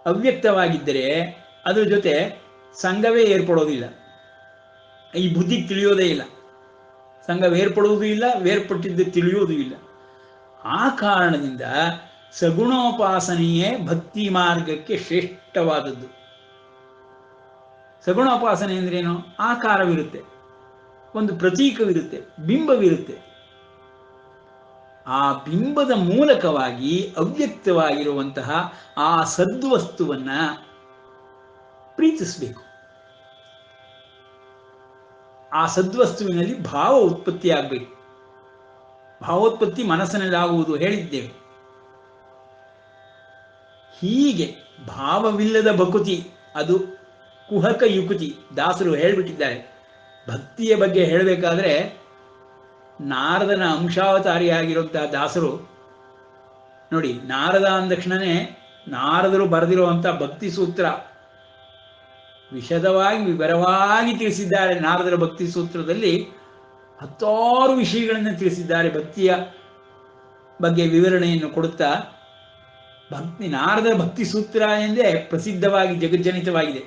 Speaker 1: ಅವ್ಯಕ್ತವಾಗಿದ್ದರೆ ಅದ್ರ ಜೊತೆ ಸಂಘವೇ ಏರ್ಪಡೋದಿಲ್ಲ. ಈ ಬುದ್ಧಿಗೆ ತಿಳಿಯೋದೇ ಇಲ್ಲ. ಸಂಘ ಏರ್ಪಡುವುದೂ ಇಲ್ಲ, ಬೇರ್ಪಟ್ಟಿದ್ದು ತಿಳಿಯುವುದೂ ಇಲ್ಲ. ಆ ಕಾರಣದಿಂದ ಸಗುಣೋಪಾಸನೆಯೇ ಭಕ್ತಿ ಮಾರ್ಗಕ್ಕೆ ಶ್ರೇಷ್ಠವಾದದ್ದು. ಸಗುಣೋಪಾಸನೆ ಅಂದ್ರೇನು? ಆಕಾರವಿರುತ್ತೆ, ಒಂದು ಪ್ರತೀಕವಿರುತ್ತೆ, ಬಿಂಬವಿರುತ್ತೆ. ಆ ಬಿಂಬದ ಮೂಲಕವಾಗಿ ಅವ್ಯಕ್ತವಾಗಿರುವಂತಹ ಆ ಸದ್ವಸ್ತುವನ್ನ ಪ್ರೀತಿಸಬೇಕು. ಆ ಸದ್ವಸ್ತುವಿನಲ್ಲಿ ಭಾವ ಉತ್ಪತ್ತಿ ಆಗಬೇಕು. ಭಾವೋತ್ಪತ್ತಿ ಮನಸ್ಸಿನಲ್ಲಿ ಆಗುವುದು ಹೇಳಿದ್ದೇವೆ. ಹೀಗೆ ಭಾವವಿಲ್ಲದ ಭಕುತಿ ಅದು ಕುಹಕ ಯುಕುತಿ. ದಾಸರು ಹೇಳಿಬಿಟ್ಟಿದ್ದಾರೆ. ಭಕ್ತಿಯ ಬಗ್ಗೆ ಹೇಳಬೇಕಾದ್ರೆ ನಾರದನ ಅಂಶಾವತಾರಿಯಾಗಿರುವಂತಹ ದಾಸರು ನೋಡಿ, ನಾರದ ಅಂದಕ್ಷಣನೇ ನಾರದರು ಬರೆದಿರುವಂಥ ಭಕ್ತಿ ಸೂತ್ರ ವಿಶದವಾಗಿ ವಿವರವಾಗಿ ತಿಳಿಸಿದ್ದಾರೆ. ನಾರದರ ಭಕ್ತಿ ಸೂತ್ರದಲ್ಲಿ 10 ವಿಷಯಗಳನ್ನು ತಿಳಿಸಿದ್ದಾರೆ. ಭಕ್ತಿಯ ಬಗ್ಗೆ ವಿವರಣೆಯನ್ನು ಕೊಡುತ್ತಾ ನಾರದರ ಭಕ್ತಿ ಸೂತ್ರ ಎಂದೇ ಪ್ರಸಿದ್ಧವಾಗಿ ಜಗಜ್ಜನಿತವಾಗಿದೆ.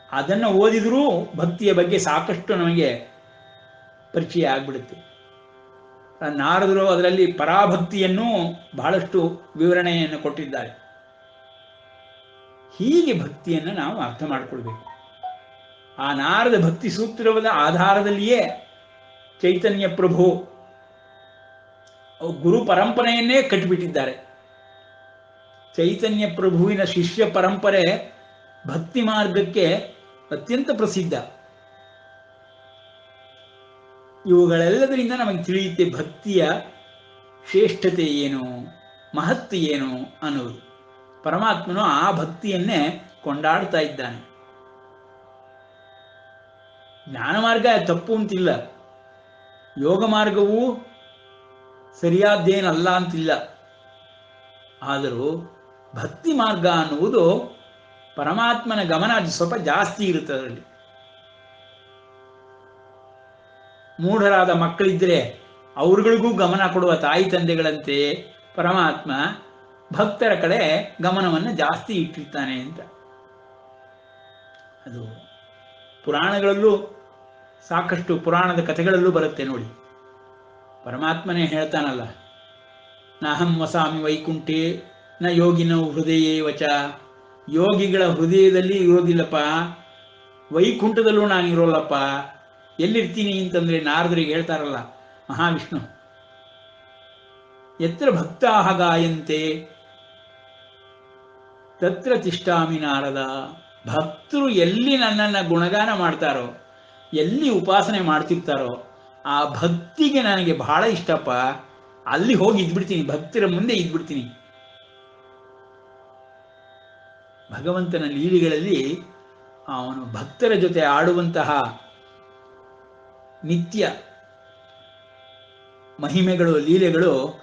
Speaker 1: ಅದನ್ನು ಓದಿದರೂ ಭಕ್ತಿಯ ಬಗ್ಗೆ ಸಾಕಷ್ಟು ನಮಗೆ ಪರಿಚಯ ಆಗ್ಬಿಡುತ್ತೆ. ನಾರದರು ಅದರಲ್ಲಿ ಪರಾಭಕ್ತಿಯನ್ನು ಬಹಳಷ್ಟು ವಿವರಣೆಯನ್ನು ಕೊಟ್ಟಿದ್ದಾರೆ. ಹೀಗೆ ಭಕ್ತಿಯನ್ನು ನಾವು ಅರ್ಥ ಮಾಡಿಕೊಳ್ಬೇಕು. ಆ ನಾರದ ಭಕ್ತಿ ಸೂತ್ರದ ಆಧಾರದಲ್ಲಿಯೇ ಚೈತನ್ಯ ಪ್ರಭು ಗುರು ಪರಂಪರೆಯನ್ನೇ ಕಟ್ಟಿಬಿಟ್ಟಿದ್ದಾರೆ. ಚೈತನ್ಯ ಪ್ರಭುವಿನ ಶಿಷ್ಯ ಪರಂಪರೆ ಭಕ್ತಿ ಮಾರ್ಗಕ್ಕೆ ಅತ್ಯಂತ ಪ್ರಸಿದ್ಧ. ಇವುಗಳೆಲ್ಲದರಿಂದ ನಮಗೆ ತಿಳಿಯುತ್ತೆ ಭಕ್ತಿಯ ಶ್ರೇಷ್ಠತೆ ಏನು, ಮಹತ್ವ ಏನು ಅನ್ನೋದು. ಪರಮಾತ್ಮನು ಆ ಭಕ್ತಿಯನ್ನೇ ಕೊಂಡಾಡ್ತಾ ಇದ್ದಾನೆ. ಜ್ಞಾನ ಮಾರ್ಗ ತಪ್ಪು ಅಂತಿಲ್ಲ, ಯೋಗ ಮಾರ್ಗವೂ ಸರಿಯಾದ್ದೇನಲ್ಲ ಅಂತಿಲ್ಲ. ಆದರೂ ಭಕ್ತಿ ಮಾರ್ಗ ಅನ್ನುವುದು ಪರಮಾತ್ಮನ ಗಮನ ಸ್ವಲ್ಪ ಜಾಸ್ತಿ ಇರುತ್ತೆ. ಅದರಲ್ಲಿ ಮೂಢರಾದ ಮಕ್ಕಳಿದ್ದರೆ ಅವ್ರಗಳಿಗೂ ಗಮನ ಕೊಡುವ ತಾಯಿ ತಂದೆಗಳಂತೆ ಪರಮಾತ್ಮ ಭಕ್ತರ ಕಡೆ ಗಮನವನ್ನು ಜಾಸ್ತಿ ಇಟ್ಟಿರ್ತಾನೆ ಅಂತ. ಅದು ಪುರಾಣಗಳಲ್ಲೂ ಸಾಕಷ್ಟು ಪುರಾಣದ ಕಥೆಗಳಲ್ಲೂ ಬರುತ್ತೆ ನೋಡಿ. ಪರಮಾತ್ಮನೇ ಹೇಳ್ತಾನಲ್ಲ, ನಾಹಂ ವಸಾಮಿ ವೈಕುಂಠೆ ನ ಯೋಗಿನೋ ಹೃದಯೇ ವಚ, ಯೋಗಿಗಳ ಹೃದಯದಲ್ಲಿ ಇರೋದಿಲ್ಲಪ್ಪ, ವೈಕುಂಠದಲ್ಲೂ ನಾನಿರೋಲ್ಲಪ್ಪ. ಎಲ್ಲಿರ್ತೀನಿ ಅಂತಂದ್ರೆ ನಾರದರಿಗೆ ಹೇಳ್ತಾರಲ್ಲ ಮಹಾವಿಷ್ಣು, ಯತ್ರ ಭಕ್ತಾಹ ಗಾಯಂತೆ ತತ್ರ ತಿಷ್ಠಾಮಿ ನಾರದ. ಭಕ್ತರು ಎಲ್ಲಿ ನನ್ನನ್ನು ಗುಣಗಾನ ಮಾಡ್ತಾರೋ, ಎಲ್ಲಿ ಉಪಾಸನೆ ಮಾಡ್ತಿರ್ತಾರೋ, ಆ ಭಕ್ತಿಗೆ ನನಗೆ ಬಹಳ ಇಷ್ಟಪ್ಪ, ಅಲ್ಲಿ ಹೋಗಿ ಇದ್ಬಿಡ್ತೀನಿ, ಭಕ್ತರ ಮುಂದೆ ಇದ್ಬಿಡ್ತೀನಿ. ಭಗವಂತನ ಲೀಲೆಗಳಲ್ಲಿ ಅವನು ಭಕ್ತರ ಜೊತೆ ಆಡುವಂತಹ ನಿತ್ಯ ಮಹಿಮೆಗಳು, ಲೀಲೆಗಳು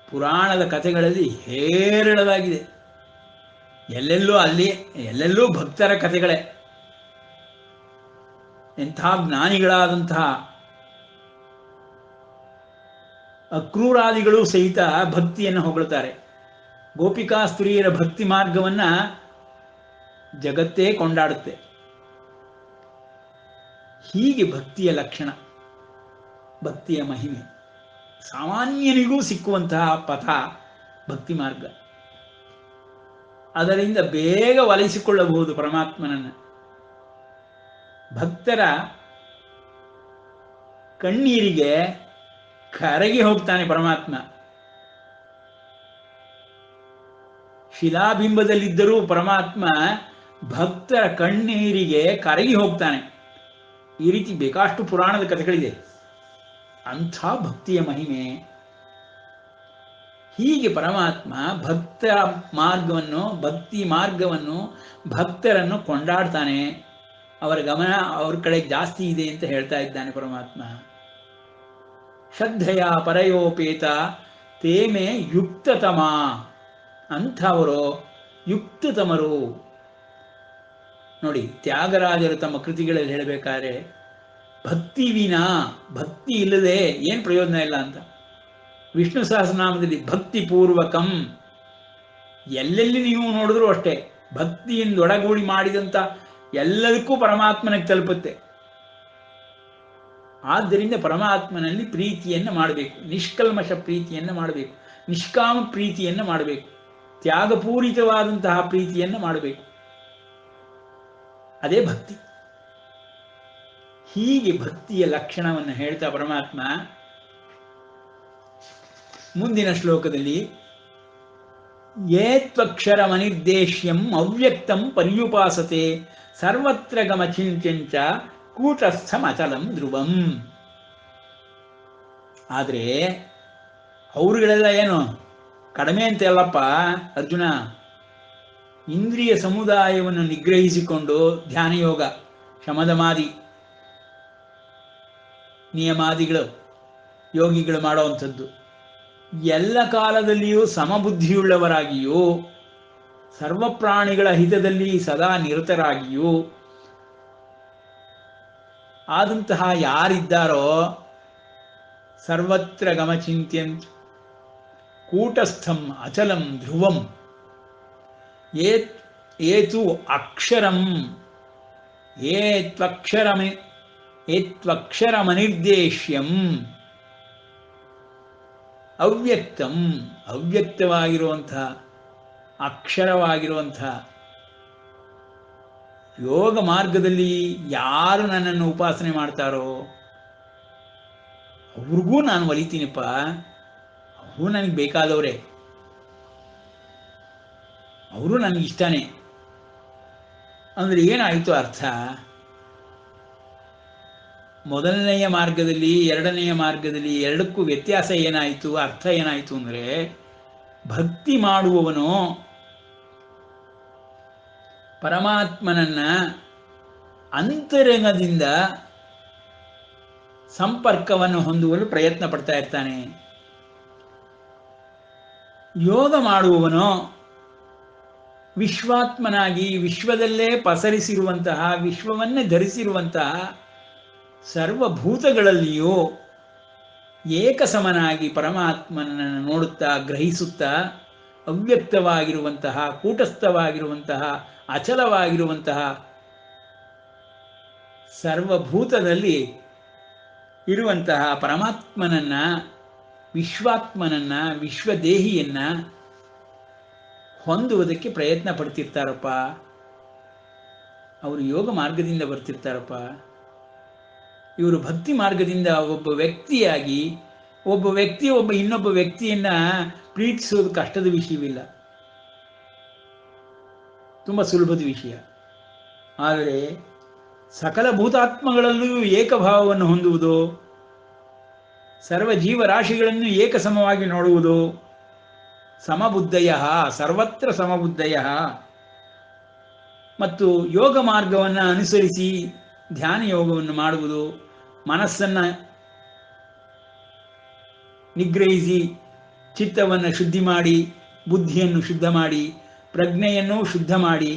Speaker 1: ಪುರಾಣದ ಕಥೆಗಳಲ್ಲಿ ಹೇರಳವಾಗಿದೆ. ಎಲ್ಲೆಲ್ಲೂ ಭಕ್ತರ ಕಥೆಗಳೇ. ಎಂಥ ಜ್ಞಾನಿಗಳಾದಂತಹ ಅಕ್ರೂರಾದಿಗಳು ಸಹಿತ ಭಕ್ತಿಯನ್ನು ಹೊಗಳುತ್ತಾರೆ. ಗೋಪಿಕಾ ಸ್ತ್ರೀಯರ ಭಕ್ತಿ ಮಾರ್ಗವನ್ನ ಜಗತ್ತೇ ಕೊಂಡಾಡುತ್ತೆ. ಹೀಗೆ ಭಕ್ತಿಯ ಲಕ್ಷಣ, ಭಕ್ತಿಯ ಮಹಿಮೆ, ಸಾಮಾನ್ಯನಿಗೂ ಸಿಕ್ಕುವಂತಹ ಪಥ ಭಕ್ತಿ ಮಾರ್ಗ. ಅದರಿಂದ ಬೇಗ ಒಲಿಸಿಕೊಳ್ಳಬಹುದು ಪರಮಾತ್ಮನನ್ನು. ಭಕ್ತರ ಕಣ್ಣೀರಿಗೆ ಕರಗಿ ಹೋಗ್ತಾನೆ ಪರಮಾತ್ಮ. ಶಿಲಾಬಿಂಬದಲ್ಲಿದ್ದರೂ ಪರಮಾತ್ಮ ಭಕ್ತರ ಕಣ್ಣೀರಿಗೆ ಕರಗಿ ಹೋಗ್ತಾನೆ. ಈ ರೀತಿ ಬೇಕಾಷ್ಟು ಪುರಾಣದ ಕಥೆಗಳಿದೆ. ಅಂಥ ಭಕ್ತಿಯ ಮಹಿಮೆ. ಹೀಗೆ ಪರಮಾತ್ಮ ಭಕ್ತ ಮಾರ್ಗವನ್ನು, ಭಕ್ತಿ ಮಾರ್ಗವನ್ನು, ಭಕ್ತರನ್ನು ಕೊಂಡಾಡ್ತಾನೆ. ಅವರ ಗಮನ ಅವ್ರ ಕಡೆ ಜಾಸ್ತಿ ಇದೆ ಅಂತ ಹೇಳ್ತಾ ಇದ್ದಾನೆ ಪರಮಾತ್ಮ. ಶ್ರದ್ಧೆಯ ಪರಯೋಪೇತ ತೇಮೆ ಯುಕ್ತತಮ. ಅಂಥವರು ಯುಕ್ತತಮರು. ನೋಡಿ, ತ್ಯಾಗರಾಜರು ತಮ್ಮ ಕೃತಿಗಳಲ್ಲಿ ಹೇಳಬೇಕಾದ್ರೆ ಭಕ್ತಿ ವಿನಾ, ಭಕ್ತಿ ಇಲ್ಲದೆ ಏನು ಪ್ರಯೋಜನ ಇಲ್ಲ ಅಂತ. ವಿಷ್ಣು ಸಹಸ್ರನಾಮದಲ್ಲಿ ಭಕ್ತಿ ಪೂರ್ವಕಂ, ಎಲ್ಲೆಲ್ಲಿ ನೀವು ನೋಡಿದ್ರೂ ಅಷ್ಟೇ ಭಕ್ತಿಯಿಂದ ಒಡಗೂಡಿ ಮಾಡಿದಂಥ ಎಲ್ಲದಕ್ಕೂ ಪರಮಾತ್ಮನಿಗೆ ತಲುಪುತ್ತೆ. ಆದ್ದರಿಂದ ಪರಮಾತ್ಮನಲ್ಲಿ ಪ್ರೀತಿಯನ್ನು ಮಾಡಬೇಕು, ನಿಷ್ಕಲ್ಮಶ ಪ್ರೀತಿಯನ್ನು ಮಾಡಬೇಕು, ನಿಷ್ಕಾಮ ಪ್ರೀತಿಯನ್ನು ಮಾಡಬೇಕು, ತ್ಯಾಗಪೂರಿತವಾದಂತಹ ಪ್ರೀತಿಯನ್ನು ಮಾಡಬೇಕು. ಅದೇ ಭಕ್ತಿ. ಹೀಗೆ ಭಕ್ತಿಯ ಲಕ್ಷಣವನ್ನು ಹೇಳ್ತಾ ಪರಮಾತ್ಮ ಮುಂದಿನ ಶ್ಲೋಕದಲ್ಲಿ ಏತ್ವಕ್ಷರಮನಿರ್ದೇಶ್ಯಂ ಅವ್ಯಕ್ತಂ ಪರ್ಯುಪಾಸತೆ ಸರ್ವತ್ರ ಗಮಚಿಂತ್ಯಂಚ ಕೂಟಸ್ಥಮಚಲಂ ಧ್ರುವಂ. ಆದರೆ ಅವರುಗಳೆಲ್ಲ ಏನು ಕಡಿಮೆ ಅಂತ ಅಲ್ಲಪ್ಪ ಅರ್ಜುನ. ಇಂದ್ರಿಯ ಸಮುದಾಯವನ್ನು ನಿಗ್ರಹಿಸಿಕೊಂಡು ಧ್ಯಾನಯೋಗ, ಶಮದಮಾದಿ ನಿಯಮಾದಿಗಳು ಯೋಗಿಗಳು ಮಾಡುವಂಥದ್ದು, ಎಲ್ಲ ಕಾಲದಲ್ಲಿಯೂ ಸಮಬುದ್ಧಿಯುಳ್ಳವರಾಗಿಯೂ ಸರ್ವ ಪ್ರಾಣಿಗಳ ಹಿತದಲ್ಲಿ ಸದಾ ನಿರತರಾಗಿಯೂ ಆದಂತಹ ಯಾರಿದ್ದಾರೋ ಸರ್ವತ್ರ ಗಮಚಿಂತ್ಯಂತ್ ಕೂಟಸ್ಥಂ ಅಚಲಂ ಧ್ರುವಂ ಏತು ಅಕ್ಷರಂ ಏತ್ವಕ್ಷರಮನಿರ್ದೇಶ್ಯಂ ಅವ್ಯಕ್ತಂ, ಅವ್ಯಕ್ತವಾಗಿರುವಂತಹ ಅಕ್ಷರವಾಗಿರುವಂತಹ ಯೋಗ ಮಾರ್ಗದಲ್ಲಿ ಯಾರು ನನ್ನನ್ನು ಉಪಾಸನೆ ಮಾಡ್ತಾರೋ ಅವ್ರಿಗೂ ನಾನು ಒಲಿತೀನಿಪ್ಪ, ಅವರು ನನಗೆ ಬೇಕಾದವರೇ, ಅವರು ನನಗಿಷ್ಟನೇ. ಅಂದ್ರೆ ಏನಾಯಿತು ಅರ್ಥ? ಮೊದಲನೆಯ ಮಾರ್ಗದಲ್ಲಿ ಎರಡನೆಯ ಮಾರ್ಗದಲ್ಲಿ ಎರಡಕ್ಕೂ ವ್ಯತ್ಯಾಸ ಏನಾಯಿತು, ಅರ್ಥ ಏನಾಯಿತು ಅಂದರೆ, ಭಕ್ತಿ ಮಾಡುವವನು ಪರಮಾತ್ಮನನ್ನ ಅಂತರಂಗದಿಂದ ಸಂಪರ್ಕವನ್ನು ಹೊಂದುವಲು ಪ್ರಯತ್ನ ಪಡ್ತಾ ಇರ್ತಾನೆ. ಯೋಗ ಮಾಡುವವನು ವಿಶ್ವಾತ್ಮನಾಗಿ ವಿಶ್ವದಲ್ಲೇ ಪಸರಿಸಿರುವಂತಹ, ವಿಶ್ವವನ್ನೇ ಧರಿಸಿರುವಂತಹ ಸರ್ವಭೂತಗಳಲ್ಲಿಯೂ ಏಕಸಮನಾಗಿ ಪರಮಾತ್ಮನನ್ನು ನೋಡುತ್ತಾ ಗ್ರಹಿಸುತ್ತಾ ಅವ್ಯಕ್ತವಾಗಿರುವಂತಹ, ಕೂಟಸ್ಥವಾಗಿರುವಂತಹ, ಅಚಲವಾಗಿರುವಂತಹ ಸರ್ವಭೂತದಲ್ಲಿ ಇರುವಂತಹ ಪರಮಾತ್ಮನನ್ನ, ವಿಶ್ವಾತ್ಮನನ್ನ, ವಿಶ್ವದೇಹಿಯನ್ನ ಹೊಂದುವುದಕ್ಕೆ ಪ್ರಯತ್ನ ಪಡ್ತಿರ್ತಾರಪ್ಪ. ಅವರು ಯೋಗ ಮಾರ್ಗದಿಂದ ಬರ್ತಿರ್ತಾರಪ್ಪ. ಇವರು ಭಕ್ತಿ ಮಾರ್ಗದಿಂದ ಒಬ್ಬ ವ್ಯಕ್ತಿಯಾಗಿ ಒಬ್ಬ ಇನ್ನೊಬ್ಬ ವ್ಯಕ್ತಿಯನ್ನ ಪ್ರೀತಿಸೋದು ಕಷ್ಟದ ವಿಷಯವಿಲ್ಲ, ತುಂಬ ಸುಲಭದ ವಿಷಯ. ಆದರೆ ಸಕಲ ಭೂತಾತ್ಮಗಳಲ್ಲೂ ಏಕಭಾವವನ್ನು ಹೊಂದುವುದು, ಸರ್ವ ಜೀವರಾಶಿಗಳನ್ನು ಏಕಸಮವಾಗಿ ನೋಡುವುದು, ಸಮಬುದ್ಧಯ ಸರ್ವತ್ರ ಸಮಬುದ್ಧಯ, ಮತ್ತು ಯೋಗ ಮಾರ್ಗವನ್ನು ಅನುಸರಿಸಿ ಧ್ಯಾನ ಯೋಗವನ್ನು ಮಾಡುವುದು, ಮನಸ್ಸನ್ನು ನಿಗ್ರಹಿಸಿ ಚಿತ್ತವನ್ನು ಶುದ್ಧಿ ಮಾಡಿ, ಬುದ್ಧಿಯನ್ನು ಶುದ್ಧ ಮಾಡಿ, ಪ್ರಜ್ಞೆಯನ್ನು ಶುದ್ಧ ಮಾಡಿ,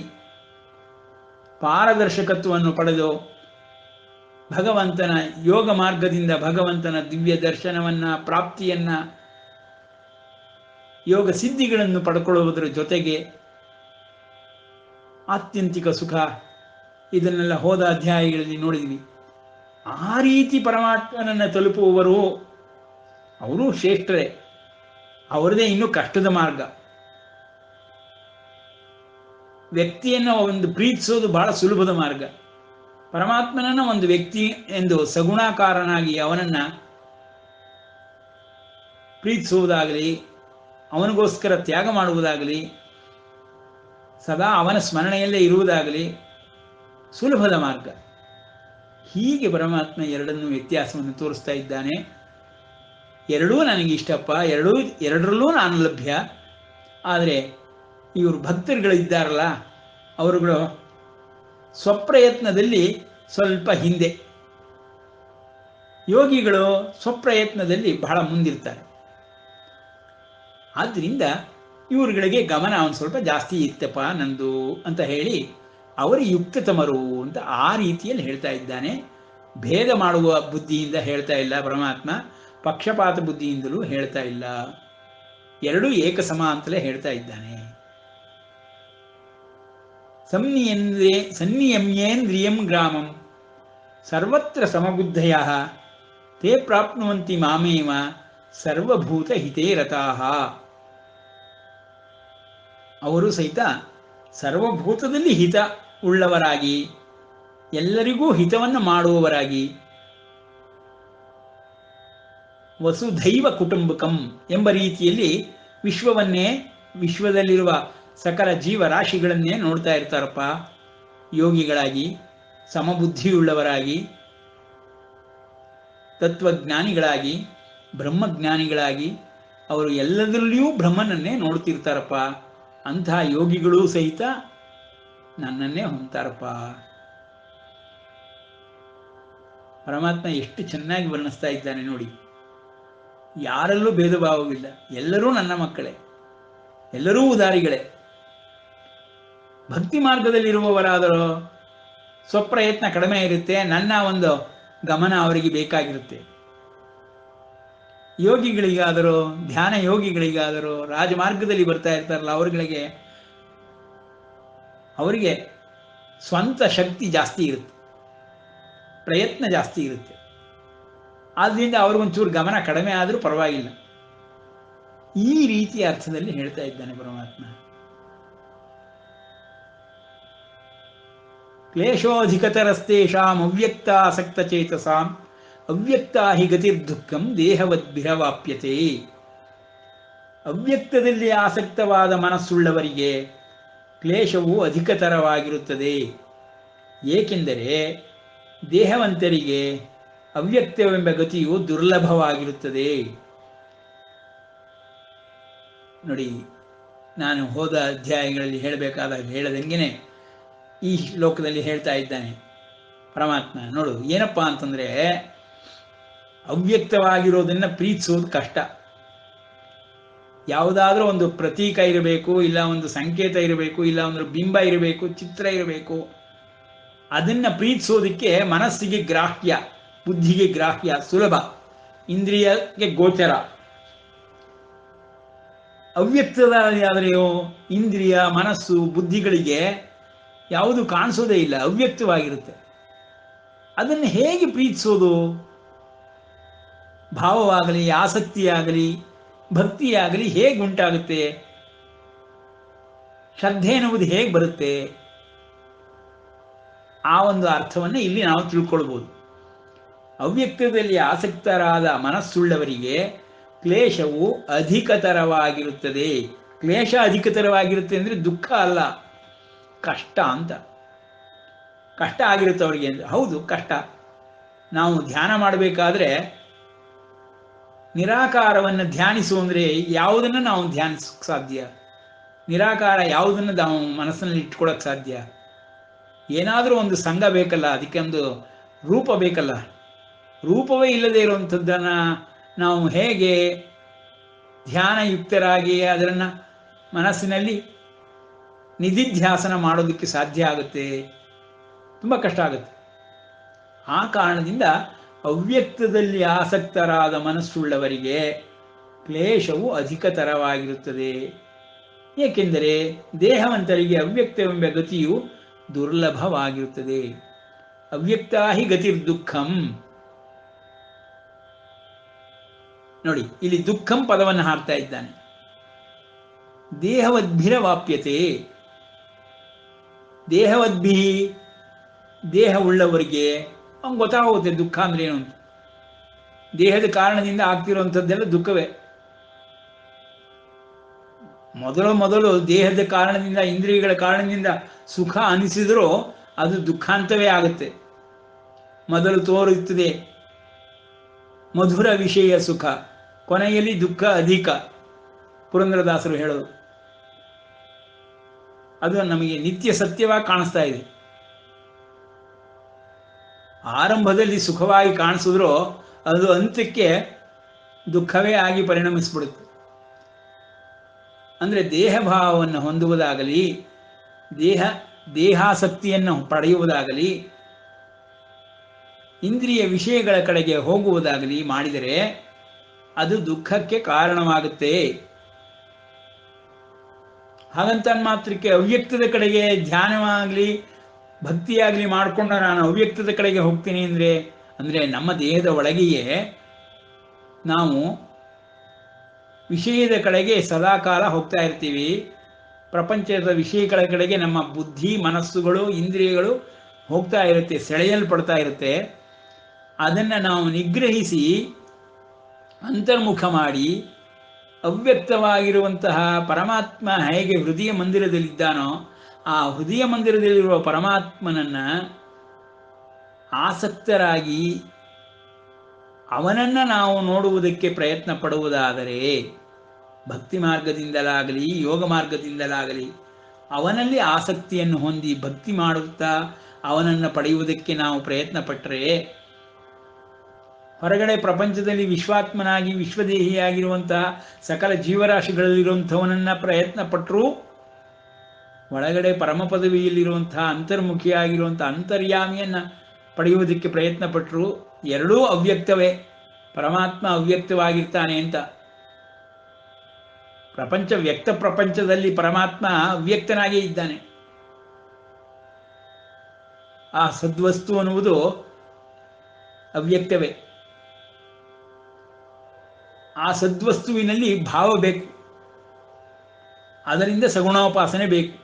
Speaker 1: ಪಾರದರ್ಶಕತ್ವವನ್ನು ಪಡೆದು ಭಗವಂತನ ಯೋಗ ಮಾರ್ಗದಿಂದ ಭಗವಂತನ ದಿವ್ಯ ದರ್ಶನವನ್ನು, ಪ್ರಾಪ್ತಿಯನ್ನು, ಯೋಗ ಸಿದ್ಧಿಗಳನ್ನು ಪಡ್ಕೊಳ್ಳುವುದರ ಜೊತೆಗೆ ಆತ್ಯಂತಿಕ ಸುಖ, ಇದನ್ನೆಲ್ಲ ಹೋದ ಅಧ್ಯಾಯಗಳಲ್ಲಿ ನೋಡಿದ್ವಿ. ಆ ರೀತಿ ಪರಮಾತ್ಮನನ್ನು ತಲುಪುವವರು ಅವರು ಶ್ರೇಷ್ಠರೇ. ಅವರದೇ ಇನ್ನೂ ಕಷ್ಟದ ಮಾರ್ಗ. ವ್ಯಕ್ತಿಯನ್ನು ಒಂದು ಪ್ರೀತಿಸೋದು ಬಹಳ ಸುಲಭದ ಮಾರ್ಗ. ಪರಮಾತ್ಮನನ್ನ ಒಂದು ವ್ಯಕ್ತಿ ಎಂದು ಸಗುಣಾಕಾರನಾಗಿ ಅವನನ್ನು ಪ್ರೀತಿಸುವುದಾಗಲಿ, ಅವನಿಗೋಸ್ಕರ ತ್ಯಾಗ ಮಾಡುವುದಾಗಲಿ, ಸದಾ ಅವನ ಸ್ಮರಣೆಯಲ್ಲೇ ಇರುವುದಾಗಲಿ ಸುಲಭದ ಮಾರ್ಗ. ಹೀಗೆ ಪರಮಾತ್ಮ ಎರಡನ್ನೂ ವ್ಯತ್ಯಾಸವನ್ನು ತೋರಿಸ್ತಾ ಇದ್ದಾನೆ. ಎರಡೂ ನನಗೆ ಇಷ್ಟಪ್ಪ, ಎರಡರಲ್ಲೂ ನಾನು ಲಭ್ಯ. ಆದರೆ ಇವರು ಭಕ್ತರುಗಳಿದ್ದಾರಲ್ಲ, ಅವರುಗಳು ಸ್ವಪ್ರಯತ್ನದಲ್ಲಿ ಸ್ವಲ್ಪ ಹಿಂದೆ, ಯೋಗಿಗಳು ಸ್ವಪ್ರಯತ್ನದಲ್ಲಿ ಬಹಳ ಮುಂದಿರ್ತಾರೆ. ಆದ್ದರಿಂದ ಇವರುಗಳಿಗೆ ಗಮನ ಅವನು ಸ್ವಲ್ಪ ಜಾಸ್ತಿ ಇತ್ತಪ್ಪ ನಂದು ಅಂತ ಹೇಳಿ ಅವರು ಯುಕ್ತತಮರು ಅಂತ ಆ ರೀತಿಯಲ್ಲಿ ಹೇಳ್ತಾ ಇದ್ದಾನೆ. ಭೇದ ಮಾಡುವ ಬುದ್ಧಿಯಿಂದ ಹೇಳ್ತಾ ಇಲ್ಲ ಪರಮಾತ್ಮ, ಪಕ್ಷಪಾತ ಬುದ್ಧಿಯಿಂದಲೂ ಹೇಳ್ತಾ ಇಲ್ಲ. ಎರಡೂ ಏಕಸಮ ಅಂತಲೇ ಹೇಳ್ತಾ ಇದ್ದಾನೆ. ಸನ್ನಿಯಮ್ಯೇಂದ್ರಿಯಂ ಗ್ರಾಮಂ ಸರ್ವತ್ರ ಸಮಬುದ್ಧಯ ತೇ ಪ್ರಾಪ್ನುವಂತಿ ಮಾಮೇವ ಸರ್ವಭೂತ ಹಿತೇ ರತಾಃ. ಅವರು ಸಹಿತ ಸರ್ವಭೂತದಲ್ಲಿ ಹಿತ ಉಳ್ಳವರಾಗಿ, ಎಲ್ಲರಿಗೂ ಹಿತವನ್ನು ಮಾಡುವವರಾಗಿ, ವಸುಧೈವ ಕುಟುಂಬಕಂ ಎಂಬ ರೀತಿಯಲ್ಲಿ ವಿಶ್ವದಲ್ಲಿರುವ ಸಕಲ ಜೀವರಾಶಿಗಳನ್ನೇ ನೋಡ್ತಾ ಇರ್ತಾರಪ್ಪ. ಯೋಗಿಗಳಾಗಿ, ಸಮಬುದ್ಧಿಯುಳ್ಳವರಾಗಿ, ತತ್ವಜ್ಞಾನಿಗಳಾಗಿ, ಬ್ರಹ್ಮಜ್ಞಾನಿಗಳಾಗಿ ಅವರು ಎಲ್ಲದರಲ್ಲಿಯೂ ಬ್ರಹ್ಮನನ್ನೇ ನೋಡ್ತಿರ್ತಾರಪ್ಪ. ಅಂಥ ಯೋಗಿಗಳೂ ಸಹಿತ ನನ್ನನ್ನೇ ಹೊಂದ್ತಾರಪ್ಪ. ಪರಮಾತ್ಮ ಎಷ್ಟು ಚೆನ್ನಾಗಿ ವರ್ಣಿಸ್ತಾ ಇದ್ದಾನೆ ನೋಡಿ. ಯಾರಲ್ಲೂ ಭೇದ ಭಾವವಿಲ್ಲ, ಎಲ್ಲರೂ ನನ್ನ ಮಕ್ಕಳೇ, ಎಲ್ಲರೂ ಉದಾರಿಗಳೇ. ಭಕ್ತಿ ಮಾರ್ಗದಲ್ಲಿರುವವರಾದರೂ ಸ್ವಪ್ರಯತ್ನ ಕಡಿಮೆ ಇರುತ್ತೆ, ನನ್ನ ಒಂದು ಗಮನ ಅವರಿಗೆ ಬೇಕಾಗಿರುತ್ತೆ. ಯೋಗಿಗಳಿಗಾದರೂ, ಧ್ಯಾನ ಯೋಗಿಗಳಿಗಾದರೂ, ರಾಜಮಾರ್ಗದಲ್ಲಿ ಬರ್ತಾ ಇರ್ತಾರಲ್ಲ ಅವರಿಗೆ ಸ್ವಂತ ಶಕ್ತಿ ಜಾಸ್ತಿ ಇರುತ್ತೆ, ಪ್ರಯತ್ನ ಜಾಸ್ತಿ ಇರುತ್ತೆ. ಆದ್ದರಿಂದ ಅವ್ರಿಗೊಂಚೂರು ಗಮನ ಕಡಿಮೆ ಆದರೂ ಪರವಾಗಿಲ್ಲ. ಈ ರೀತಿಯ ಅರ್ಥದಲ್ಲಿ ಹೇಳ್ತಾ ಇದ್ದಾನೆ ಪರಮಾತ್ಮ. ಕ್ಲೇಶೋಧಿಕತರಸ್ತೇಷಾಂ ಅವ್ಯಕ್ತಾಸಕ್ತ ಚೇತಸಾಂ ಅವ್ಯಕ್ತಾ ಹಿ ಗತಿರ್ದುಃಖಂ ದೇಹವದ್ಭಿರವಾಪ್ಯತೆ. ಅವ್ಯಕ್ತದಲ್ಲಿ ಆಸಕ್ತವಾದ ಮನಸ್ಸುಳ್ಳವರಿಗೆ ಕ್ಲೇಶವು ಅಧಿಕತರವಾಗಿರುತ್ತದೆ. ಏಕೆಂದರೆ ದೇಹವಂತರಿಗೆ ಅವ್ಯಕ್ತವೆಂಬ ಗತಿಯು ದುರ್ಲಭವಾಗಿರುತ್ತದೆ. ನೋಡಿ, ನಾನು ಹೋದ ಅಧ್ಯಾಯಗಳಲ್ಲಿ ಹೇಳದಂಗೆನೆ ಈ ಶ್ಲೋಕದಲ್ಲಿ ಹೇಳ್ತಾ ಇದ್ದಾನೆ ಪರಮಾತ್ಮ. ನೋಡು, ಏನಪ್ಪ ಅಂತಂದ್ರೆ ಅವ್ಯಕ್ತವಾಗಿರೋದನ್ನ ಪ್ರೀತಿಸೋದು ಕಷ್ಟ. ಯಾವುದಾದ್ರೂ ಒಂದು ಪ್ರತೀಕ ಇರಬೇಕು, ಇಲ್ಲ ಒಂದು ಸಂಕೇತ ಇರಬೇಕು, ಇಲ್ಲ ಒಂದು ಬಿಂಬ ಇರಬೇಕು, ಚಿತ್ರ ಇರಬೇಕು. ಅದನ್ನ ಪ್ರೀತಿಸೋದಕ್ಕೆ ಮನಸ್ಸಿಗೆ ಗ್ರಾಹ್ಯ, ಬುದ್ಧಿಗೆ ಗ್ರಾಹ್ಯ, ಸುಲಭ, ಇಂದ್ರಿಯಕ್ಕೆ ಗೋಚರ. ಅವ್ಯಕ್ತದಾದರೆಯೋ ಇಂದ್ರಿಯ, ಮನಸ್ಸು, ಬುದ್ಧಿಗಳಿಗೆ ಯಾವುದು ಕಾಣಿಸೋದೇ ಇಲ್ಲ, ಅವ್ಯಕ್ತವಾಗಿರುತ್ತೆ. ಅದನ್ನು ಹೇಗೆ ಪ್ರೀತಿಸೋದು? ಭಾವವಾಗಲಿ, ಆಸಕ್ತಿಯಾಗಲಿ, ಭಕ್ತಿಯಾಗಲಿ ಹೇಗೆ ಉಂಟಾಗುತ್ತೆ? ಶ್ರದ್ಧೆ ಎನ್ನುವುದು ಹೇಗೆ ಬರುತ್ತೆ? ಆ ಒಂದು ಅರ್ಥವನ್ನು ಇಲ್ಲಿ ನಾವು ತಿಳ್ಕೊಳ್ಬೋದು. ಅವ್ಯಕ್ತದಲ್ಲಿ ಆಸಕ್ತರಾದ ಮನಸ್ಸುಳ್ಳವರಿಗೆ ಕ್ಲೇಶವು ಅಧಿಕತರವಾಗಿರುತ್ತದೆ. ಕ್ಲೇಶ ಅಧಿಕತರವಾಗಿರುತ್ತೆ ಅಂದರೆ ದುಃಖ ಅಲ್ಲ, ಕಷ್ಟ ಅಂತ. ಕಷ್ಟ ಆಗಿರುತ್ತೆ ಅವರಿಗೆ ಅಂದರೆ ಹೌದು ಕಷ್ಟ. ನಾವು ಧ್ಯಾನ ಮಾಡಬೇಕಾದ್ರೆ ನಿರಾಕಾರವನ್ನು ಧ್ಯಾನಿಸು ಅಂದರೆ ಯಾವುದನ್ನು ನಾವು ಧ್ಯಾನಿಸೋಕ್ಕೆ ಸಾಧ್ಯ? ನಿರಾಕಾರ ಯಾವುದನ್ನು ನಾವು ಮನಸ್ಸಿನಲ್ಲಿ ಇಟ್ಕೊಳ್ಳೋಕೆ ಸಾಧ್ಯ? ಏನಾದರೂ ಒಂದು ಸಂಘ ಬೇಕಲ್ಲ, ಅದಕ್ಕೆ ಒಂದು ರೂಪ ಬೇಕಲ್ಲ. ರೂಪವೇ ಇಲ್ಲದೆ ಇರುವಂಥದ್ದನ್ನು ನಾವು ಹೇಗೆ ಧ್ಯಾನಯುಕ್ತರಾಗಿ ಅದನ್ನು ಮನಸ್ಸಿನಲ್ಲಿ ನಿಧಿಧ್ಯಾಸನ ಮಾಡೋದಕ್ಕೆ ಸಾಧ್ಯ ಆಗುತ್ತೆ? ತುಂಬ ಕಷ್ಟ ಆಗುತ್ತೆ. ಆ ಕಾರಣದಿಂದ ಅವ್ಯಕ್ತದಲ್ಲಿ ಆಸಕ್ತರಾದ ಮನಸ್ಸುಳ್ಳವರಿಗೆ ಕ್ಲೇಶವು ಅಧಿಕತರವಾಗಿರುತ್ತದೆ. ಏಕೆಂದರೆ ದೇಹವಂತರಿಗೆ ಅವ್ಯಕ್ತವೆಂಬ ಗತಿಯು ದುರ್ಲಭವಾಗಿರುತ್ತದೆ. ಅವ್ಯಕ್ತ ಹಿ ಗತಿರ್ದುಃಖಂ. ನೋಡಿ, ಇಲ್ಲಿ ದುಃಖಂ ಪದವನ್ನು ಹಾಕ್ತಾ ಇದ್ದಾನೆ. ದೇಹವದ್ಭಿರವಾಪ್ಯತೆ. ದೇಹವದ್ಭಿ, ದೇಹ ಉಳ್ಳವರಿಗೆ ಅವ್ನು ಗೊತ್ತಾಗುತ್ತೆ ದುಃಖ ಅಂದ್ರೆ ಏನು ಅಂತ. ದೇಹದ ಕಾರಣದಿಂದ ಆಗ್ತಿರುವಂಥದ್ದೆಲ್ಲ ದುಃಖವೇ. ಮೊದಲು ದೇಹದ ಕಾರಣದಿಂದ, ಇಂದ್ರಿಯಗಳ ಕಾರಣದಿಂದ ಸುಖ ಅನಿಸಿದರೂ ಅದು ದುಃಖಾಂತವೇ ಆಗುತ್ತೆ. ಮೊದಲು ತೋರುತ್ತದೆ ಮಧುರ ವಿಷಯ ಸುಖ, ಕೊನೆಯಲ್ಲಿ ದುಃಖ ಅಧಿಕ. ಪುರಂದರದಾಸರು ಹೇಳೋದು ಅದು ನಮಗೆ ನಿತ್ಯ ಸತ್ಯವಾಗಿ ಕಾಣಿಸ್ತಾ ಇದೆ. ಆರಂಭದಲ್ಲಿ ಸುಖವಾಗಿ ಕಾಣಿಸಿದ್ರೂ ಅದು ಅಂತ್ಯಕ್ಕೆ ದುಃಖವೇ ಆಗಿ ಪರಿಣಮಿಸ್ಬಿಡುತ್ತೆ. ಅಂದರೆ ದೇಹಭಾವವನ್ನು ಹೊಂದುವುದಾಗಲಿ, ದೇಹಾಸಕ್ತಿಯನ್ನು ಪಡೆಯುವುದಾಗಲಿ, ಇಂದ್ರಿಯ ವಿಷಯಗಳ ಕಡೆಗೆ ಹೋಗುವುದಾಗಲಿ ಮಾಡಿದರೆ ಅದು ದುಃಖಕ್ಕೆ ಕಾರಣವಾಗುತ್ತೆ. ಹಾಗಂತ ಮಾತ್ರಕ್ಕೆ ಅವ್ಯಕ್ತದ ಕಡೆಗೆ ಧ್ಯಾನವಾಗಲಿ ಭಕ್ತಿಯಾಗಲಿ ಮಾಡಿಕೊಂಡು ನಾನು ಅವ್ಯಕ್ತದ ಕಡೆಗೆ ಹೋಗ್ತೀನಿ ಅಂದರೆ ನಮ್ಮ ದೇಹದ ಒಳಗೆಯೇ ನಾವು ವಿಷಯದ ಕಡೆಗೆ ಸದಾಕಾಲ ಹೋಗ್ತಾ ಇರ್ತೀವಿ. ಪ್ರಪಂಚದ ವಿಷಯಗಳ ಕಡೆಗೆ ನಮ್ಮ ಬುದ್ಧಿ, ಮನಸ್ಸುಗಳು, ಇಂದ್ರಿಯಗಳು ಹೋಗ್ತಾ ಇರುತ್ತೆ, ಸೆಳೆಯಲ್ಪಡ್ತಾ ಇರುತ್ತೆ. ಅದನ್ನು ನಾವು ನಿಗ್ರಹಿಸಿ ಅಂತರ್ಮುಖ ಮಾಡಿ ಅವ್ಯಕ್ತವಾಗಿರುವಂತಹ ಪರಮಾತ್ಮ ಹೇಗೆ ಹೃದಯ ಮಂದಿರದಲ್ಲಿದ್ದಾನೋ ಆ ಹೃದಯ ಮಂದಿರದಲ್ಲಿರುವ ಪರಮಾತ್ಮನನ್ನು ಆಸಕ್ತರಾಗಿ ಅವನನ್ನು ನಾವು ನೋಡುವುದಕ್ಕೆ ಪ್ರಯತ್ನ ಪಡುವುದಾದರೆ, ಭಕ್ತಿ ಮಾರ್ಗದಿಂದಲಾಗಲಿ ಯೋಗ ಮಾರ್ಗದಿಂದಲಾಗಲಿ ಅವನಲ್ಲಿ ಆಸಕ್ತಿಯನ್ನು ಹೊಂದಿ ಭಕ್ತಿ ಮಾಡುತ್ತಾ ಅವನನ್ನು ಪಡೆಯುವುದಕ್ಕೆ ನಾವು ಪ್ರಯತ್ನ ಪಟ್ಟರೆ, ಹೊರಗಡೆ ಪ್ರಪಂಚದಲ್ಲಿ ವಿಶ್ವಾತ್ಮನಾಗಿ ವಿಶ್ವದೇಹಿಯಾಗಿರುವಂತಹ ಸಕಲ ಜೀವರಾಶಿಗಳಲ್ಲಿರುವಂಥವನನ್ನು ಪ್ರಯತ್ನ ಪಟ್ಟರೂ ಒಳಗಡೆ ಪರಮ ಪದವಿಯಲ್ಲಿರುವಂತಹ ಅಂತರ್ಮುಖಿಯಾಗಿರುವಂಥ ಅಂತರ್ಯಾಮಿಯನ್ನು ಪಡೆಯುವುದಕ್ಕೆ ಪ್ರಯತ್ನ ಪಟ್ಟರು ಎರಡೂ ಅವ್ಯಕ್ತವೇ. ಪರಮಾತ್ಮ ಅವ್ಯಕ್ತವಾಗಿರ್ತಾನೆ ಅಂತ. ಪ್ರಪಂಚದಲ್ಲಿ ಪರಮಾತ್ಮ ಅವ್ಯಕ್ತನಾಗೇ ಇದ್ದಾನೆ. ಆ ಸದ್ವಸ್ತು ಅನ್ನುವುದು ಅವ್ಯಕ್ತವೇ. ಆ ಸದ್ವಸ್ತುವಿನಲ್ಲಿ ಭಾವ ಬೇಕು, ಅದರಿಂದ ಸಗುಣೋಪಾಸನೆ ಬೇಕು.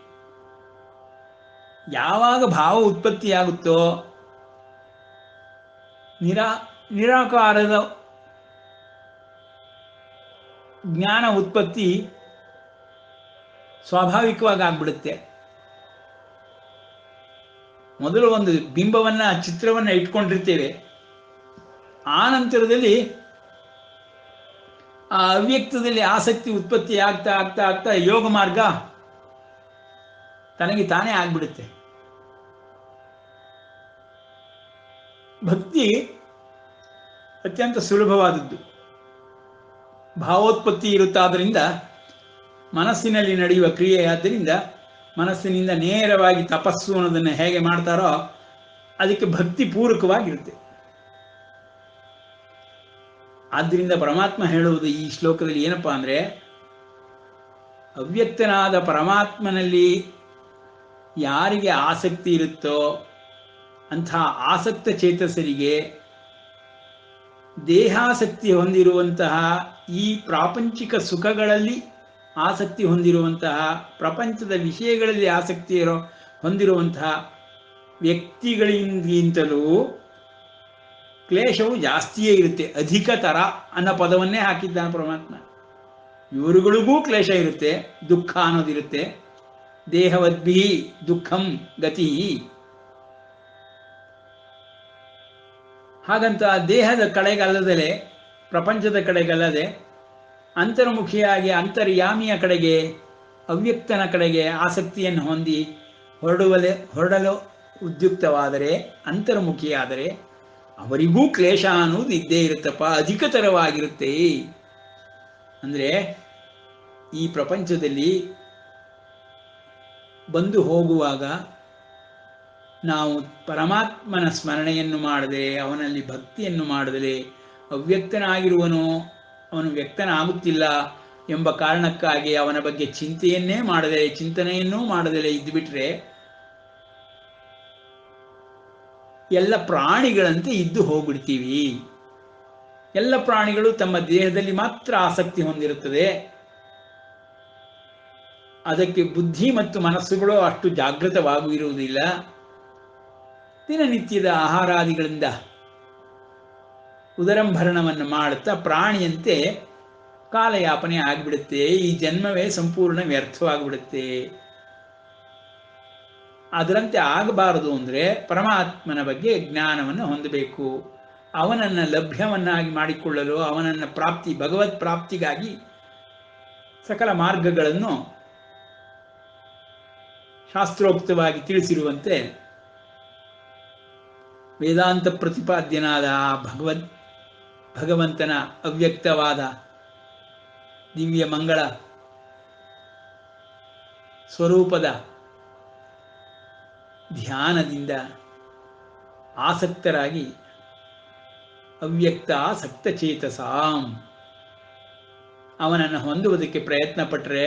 Speaker 1: ಯಾವಾಗ ಭಾವ ಉತ್ಪತ್ತಿಯಾಗುತ್ತೋ ನಿರಾಕಾರದ ಜ್ಞಾನ ಉತ್ಪತ್ತಿ ಸ್ವಾಭಾವಿಕವಾಗಿ ಆಗ್ಬಿಡುತ್ತೆ. ಮೊದಲು ಒಂದು ಬಿಂಬವನ್ನು, ಚಿತ್ರವನ್ನು ಇಟ್ಕೊಂಡಿರ್ತೇವೆ. ಆ ನಂತರದಲ್ಲಿ ಆ ಅವ್ಯಕ್ತದಲ್ಲಿ ಆಸಕ್ತಿ ಉತ್ಪತ್ತಿ ಆಗ್ತಾ ಆಗ್ತಾ ಆಗ್ತಾ ಯೋಗ ಮಾರ್ಗ ತನಗೆ ತಾನೇ ಆಗ್ಬಿಡುತ್ತೆ. ಭಕ್ತಿ ಅತ್ಯಂತ ಸುಲಭವಾದದ್ದು. ಭಾವೋತ್ಪತ್ತಿ ಇರುತ್ತಾದ್ದರಿಂದ ಮನಸ್ಸಿನಲ್ಲಿ ನಡೆಯುವ ಕ್ರಿಯೆ. ಆದ್ದರಿಂದ ಮನಸ್ಸಿನಿಂದ ನೇರವಾಗಿ ತಪಸ್ಸು ಅನ್ನೋದನ್ನು ಹೇಗೆ ಮಾಡ್ತಾರೋ ಅದಕ್ಕೆ ಭಕ್ತಿ ಪೂರಕವಾಗಿರುತ್ತೆ. ಆದ್ದರಿಂದ ಪರಮಾತ್ಮ ಹೇಳುವುದು ಈ ಶ್ಲೋಕದಲ್ಲಿ ಏನಪ್ಪಾ ಅಂದರೆ, ಅವ್ಯಕ್ತನಾದ ಪರಮಾತ್ಮನಲ್ಲಿ ಯಾರಿಗೆ ಆಸಕ್ತಿ ಇರುತ್ತೋ ಅಂಥ ಆಸಕ್ತ ಚೇತಸರಿಗೆ ದೇಹಾಸಕ್ತಿ ಹೊಂದಿರುವಂತಹ ಈ ಪ್ರಾಪಂಚಿಕ ಸುಖಗಳಲ್ಲಿ ಆಸಕ್ತಿ ಹೊಂದಿರುವಂತಹ, ಪ್ರಪಂಚದ ವಿಷಯಗಳಲ್ಲಿ ಆಸಕ್ತಿ ಹೊಂದಿರುವಂತಹ ವ್ಯಕ್ತಿಗಳಿಗಿಂತಲೂ ಕ್ಲೇಶವು ಜಾಸ್ತಿಯೇ ಇರುತ್ತೆ. ಅಧಿಕತರ ಅನ್ನೋ ಪದವನ್ನೇ ಹಾಕಿದ್ದಾನೆ ಪರಮಾತ್ಮ. ಇವರುಗಳಿಗೂ ಕ್ಲೇಶ ಇರುತ್ತೆ, ದುಃಖ ಅನ್ನೋದಿರುತ್ತೆ. ದೇಹವದ್ಭಿ ದುಃಖಂ ಗತಿ. ಹಾಗಂತ ದೇಹದ ಕಡೆಗಲ್ಲದಲೆ, ಪ್ರಪಂಚದ ಕಡೆಗಲ್ಲದೆ ಅಂತರ್ಮುಖಿಯಾಗಿ ಅಂತರ್ಯಾಮಿಯ ಕಡೆಗೆ, ಅವ್ಯಕ್ತನ ಕಡೆಗೆ ಆಸಕ್ತಿಯನ್ನು ಹೊಂದಿ ಹೊರಡಲು ಉದ್ಯುಕ್ತವಾದರೆ, ಅಂತರ್ಮುಖಿಯಾದರೆ ಅವರಿಗೂ ಕ್ಲೇಶ ಅನ್ನೋದು ಇದ್ದೇ ಇರುತ್ತಪ್ಪ, ಅಧಿಕತರವಾಗಿರುತ್ತೆ. ಅಂದರೆ ಈ ಪ್ರಪಂಚದಲ್ಲಿ ಬಂದು ಹೋಗುವಾಗ ನಾವು ಪರಮಾತ್ಮನ ಸ್ಮರಣೆಯನ್ನು ಮಾಡದೆ, ಅವನಲ್ಲಿ ಭಕ್ತಿಯನ್ನು ಮಾಡದೆ, ಅವ್ಯಕ್ತನಾಗಿರುವನು, ಅವನು ವ್ಯಕ್ತನಾಗುತ್ತಿಲ್ಲ ಎಂಬ ಕಾರಣಕ್ಕಾಗಿ ಅವನ ಬಗ್ಗೆ ಚಿಂತನೆಯನ್ನೂ ಮಾಡದೆ ಇದ್ದುಬಿಟ್ರೆ ಎಲ್ಲ ಪ್ರಾಣಿಗಳಂತೆ ಇದ್ದು ಹೋಗ್ಬಿಡ್ತೀವಿ. ಎಲ್ಲ ಪ್ರಾಣಿಗಳು ತಮ್ಮ ದೇಹದಲ್ಲಿ ಮಾತ್ರ ಆಸಕ್ತಿ ಹೊಂದಿರುತ್ತದೆ. ಅದಕ್ಕೆ ಬುದ್ಧಿ ಮತ್ತು ಮನಸ್ಸುಗಳು ಅಷ್ಟು ಜಾಗೃತವಾಗಿರುವುದಿಲ್ಲ. ದಿನನಿತ್ಯದ ಆಹಾರಾದಿಗಳಿಂದ ಉದರಂಭರಣವನ್ನು ಮಾಡುತ್ತಾ ಪ್ರಾಣಿಯಂತೆ ಕಾಲಯಾಪನೆ ಆಗಿಬಿಡುತ್ತೆ. ಈ ಜನ್ಮವೇ ಸಂಪೂರ್ಣ ವ್ಯರ್ಥವಾಗಿಬಿಡುತ್ತೆ. ಅದರಂತೆ ಆಗಬಾರದು ಅಂದರೆ ಪರಮಾತ್ಮನ ಬಗ್ಗೆ ಜ್ಞಾನವನ್ನು ಹೊಂದಬೇಕು. ಅವನನ್ನು ಲಭ್ಯವನ್ನಾಗಿ ಮಾಡಿಕೊಳ್ಳಲು, ಅವನನ್ನು ಭಗವತ್ ಪ್ರಾಪ್ತಿಗಾಗಿ ಸಕಲ ಮಾರ್ಗಗಳನ್ನು ಶಾಸ್ತ್ರೋಕ್ತವಾಗಿ ತಿಳಿಸಿರುವಂತೆ ವೇದಾಂತ ಪ್ರತಿಪಾದ್ಯನಾದ ಆ ಭಗವಂತನ ಅವ್ಯಕ್ತವಾದ ದಿವ್ಯ ಮಂಗಳ ಸ್ವರೂಪದ ಧ್ಯಾನದಿಂದ ಆಸಕ್ತರಾಗಿ ಅವ್ಯಕ್ತ ಸಕ್ತಚೇತಸಾಂ ಅವನನ್ನು ಹೊಂದುವುದಕ್ಕೆ ಪ್ರಯತ್ನ ಪಟ್ಟರೆ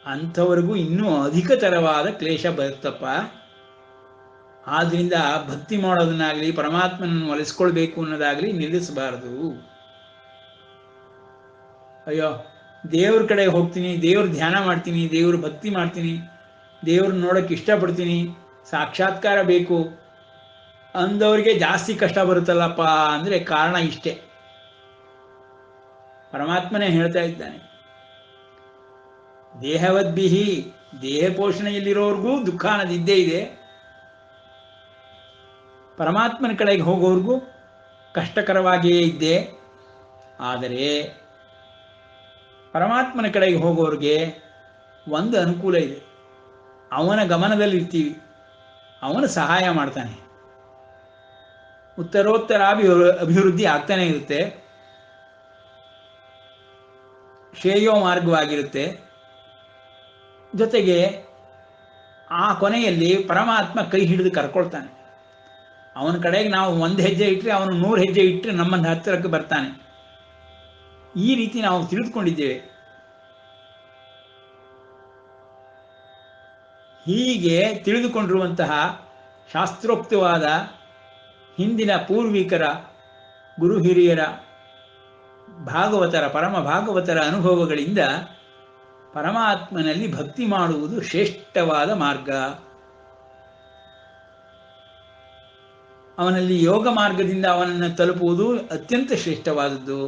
Speaker 1: ಅಂಥವರಿಗೂ ಇನ್ನೂ ಅಧಿಕತರವಾದ ಕ್ಲೇಶ ಬರುತ್ತಪ್ಪ. ಆದ್ದರಿಂದ ಭಕ್ತಿ ಮಾಡೋದನ್ನಾಗಲಿ, ಪರಮಾತ್ಮನನ್ನು ಒಲಿಸ್ಕೊಳ್ಬೇಕು ಅನ್ನೋದಾಗಲಿ ನಿಲ್ಲಿಸಬಾರದು. ಅಯ್ಯೋ, ದೇವ್ರ ಕಡೆ ಹೋಗ್ತೀನಿ, ದೇವ್ರ ಧ್ಯಾನ ಮಾಡ್ತೀನಿ, ದೇವ್ರ ಭಕ್ತಿ ಮಾಡ್ತೀನಿ, ದೇವ್ರನ್ನ ನೋಡೋಕ್ಕೆ ಇಷ್ಟಪಡ್ತೀನಿ, ಸಾಕ್ಷಾತ್ಕಾರ ಬೇಕು ಅಂದವ್ರಿಗೆ ಜಾಸ್ತಿ ಕಷ್ಟ ಬರುತ್ತಲ್ಲಪ್ಪ ಅಂದರೆ ಕಾರಣ ಇಷ್ಟೇ. ಪರಮಾತ್ಮನೇ ಹೇಳ್ತಾ ಇದ್ದಾನೆ, ದೇಹವದ್ಭಿಹಿ, ದೇಹ ಪೋಷಣೆಯಲ್ಲಿರೋರ್ಗೂ ದುಃಖ ಅನ್ನೋದಿದ್ದೇ ಇದೆ. ಪರಮಾತ್ಮನ ಕಡೆಗೆ ಹೋಗೋರ್ಗೂ ಕಷ್ಟಕರವಾಗಿಯೇ ಇದ್ದೆ. ಆದರೆ ಪರಮಾತ್ಮನ ಕಡೆಗೆ ಹೋಗೋರಿಗೆ ಒಂದು ಅನುಕೂಲ ಇದೆ, ಅವನ ಗಮನದಲ್ಲಿರ್ತೀವಿ, ಅವನು ಸಹಾಯ ಮಾಡ್ತಾನೆ, ಉತ್ತರೋತ್ತರ ಅಭಿವೃದ್ಧಿ ಆಗ್ತಾನೆ ಇರುತ್ತೆ, ಶ್ರೇಯೋ ಮಾರ್ಗವಾಗಿರುತ್ತೆ. ಜೊತೆಗೆ ಆ ಕೊನೆಯಲ್ಲಿ ಪರಮಾತ್ಮ ಕೈ ಹಿಡಿದು ಕರ್ಕೊಳ್ತಾನೆ. ಅವನ ಕಡೆಗೆ ನಾವು 1 ಹೆಜ್ಜೆ ಇಟ್ಟರೆ ಅವನು 100 ಹೆಜ್ಜೆ ಇಟ್ಟರೆ ನಮ್ಮನ್ನು ಹತ್ತಿರಕ್ಕೆ ಬರ್ತಾನೆ. ಈ ರೀತಿ ನಾವು ತಿಳಿದುಕೊಂಡಿದ್ದೇವೆ. ಹೀಗೆ ತಿಳಿದುಕೊಂಡಿರುವಂತಹ ಶಾಸ್ತ್ರೋಕ್ತವಾದ ಹಿಂದಿನ ಪೂರ್ವಿಕರ, ಗುರು ಹಿರಿಯರ, ಪರಮ ಭಾಗವತರ ಅನುಭವಗಳಿಂದ ಪರಮಾತ್ಮನಲ್ಲಿ ಭಕ್ತಿ ಮಾಡುವುದು ಶ್ರೇಷ್ಠವಾದ ಮಾರ್ಗ. ಅವನಲ್ಲಿ ಯೋಗ ಮಾರ್ಗದಿಂದ ಅವನನ್ನು ತಲುಪುವುದು ಅತ್ಯಂತ ಶ್ರೇಷ್ಠವಾದದ್ದು.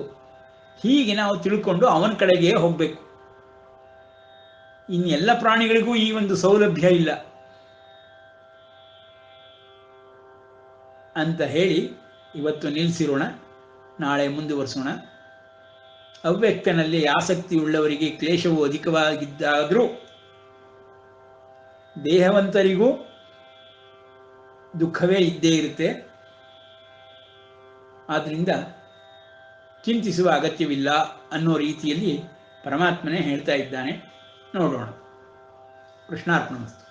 Speaker 1: ಹೀಗೆ ನಾವು ತಿಳ್ಕೊಂಡು ಅವನ ಕಡೆಗೆ ಹೋಗಬೇಕು. ಇನ್ನೆಲ್ಲ ಪ್ರಾಣಿಗಳಿಗೂ ಈ ಒಂದು ಸೌಲಭ್ಯ ಇಲ್ಲ ಅಂತ ಹೇಳಿ ಇವತ್ತು ನಿಲ್ಲಿಸಿರೋಣ. ನಾಳೆ ಮುಂದುವರಿಸೋಣ. ಅವ್ಯಕ್ತನಲ್ಲಿ ಆಸಕ್ತಿ ಉಳ್ಳವರಿಗೆ ಕ್ಲೇಶವು ಅಧಿಕವಾಗಿದ್ದಾದರೂ ದೇಹವಂತರಿಗೂ ದುಃಖವೇ ಇದ್ದೇ ಇರುತ್ತೆ. ಆದ್ದರಿಂದ ಚಿಂತಿಸುವ ಅಗತ್ಯವಿಲ್ಲ ಅನ್ನೋ ರೀತಿಯಲ್ಲಿ ಪರಮಾತ್ಮನೇ ಹೇಳ್ತಾ ಇದ್ದಾನೆ. ನೋಡೋಣ. ಕೃಷ್ಣಾರ್ಪಣಮಸ್ತು.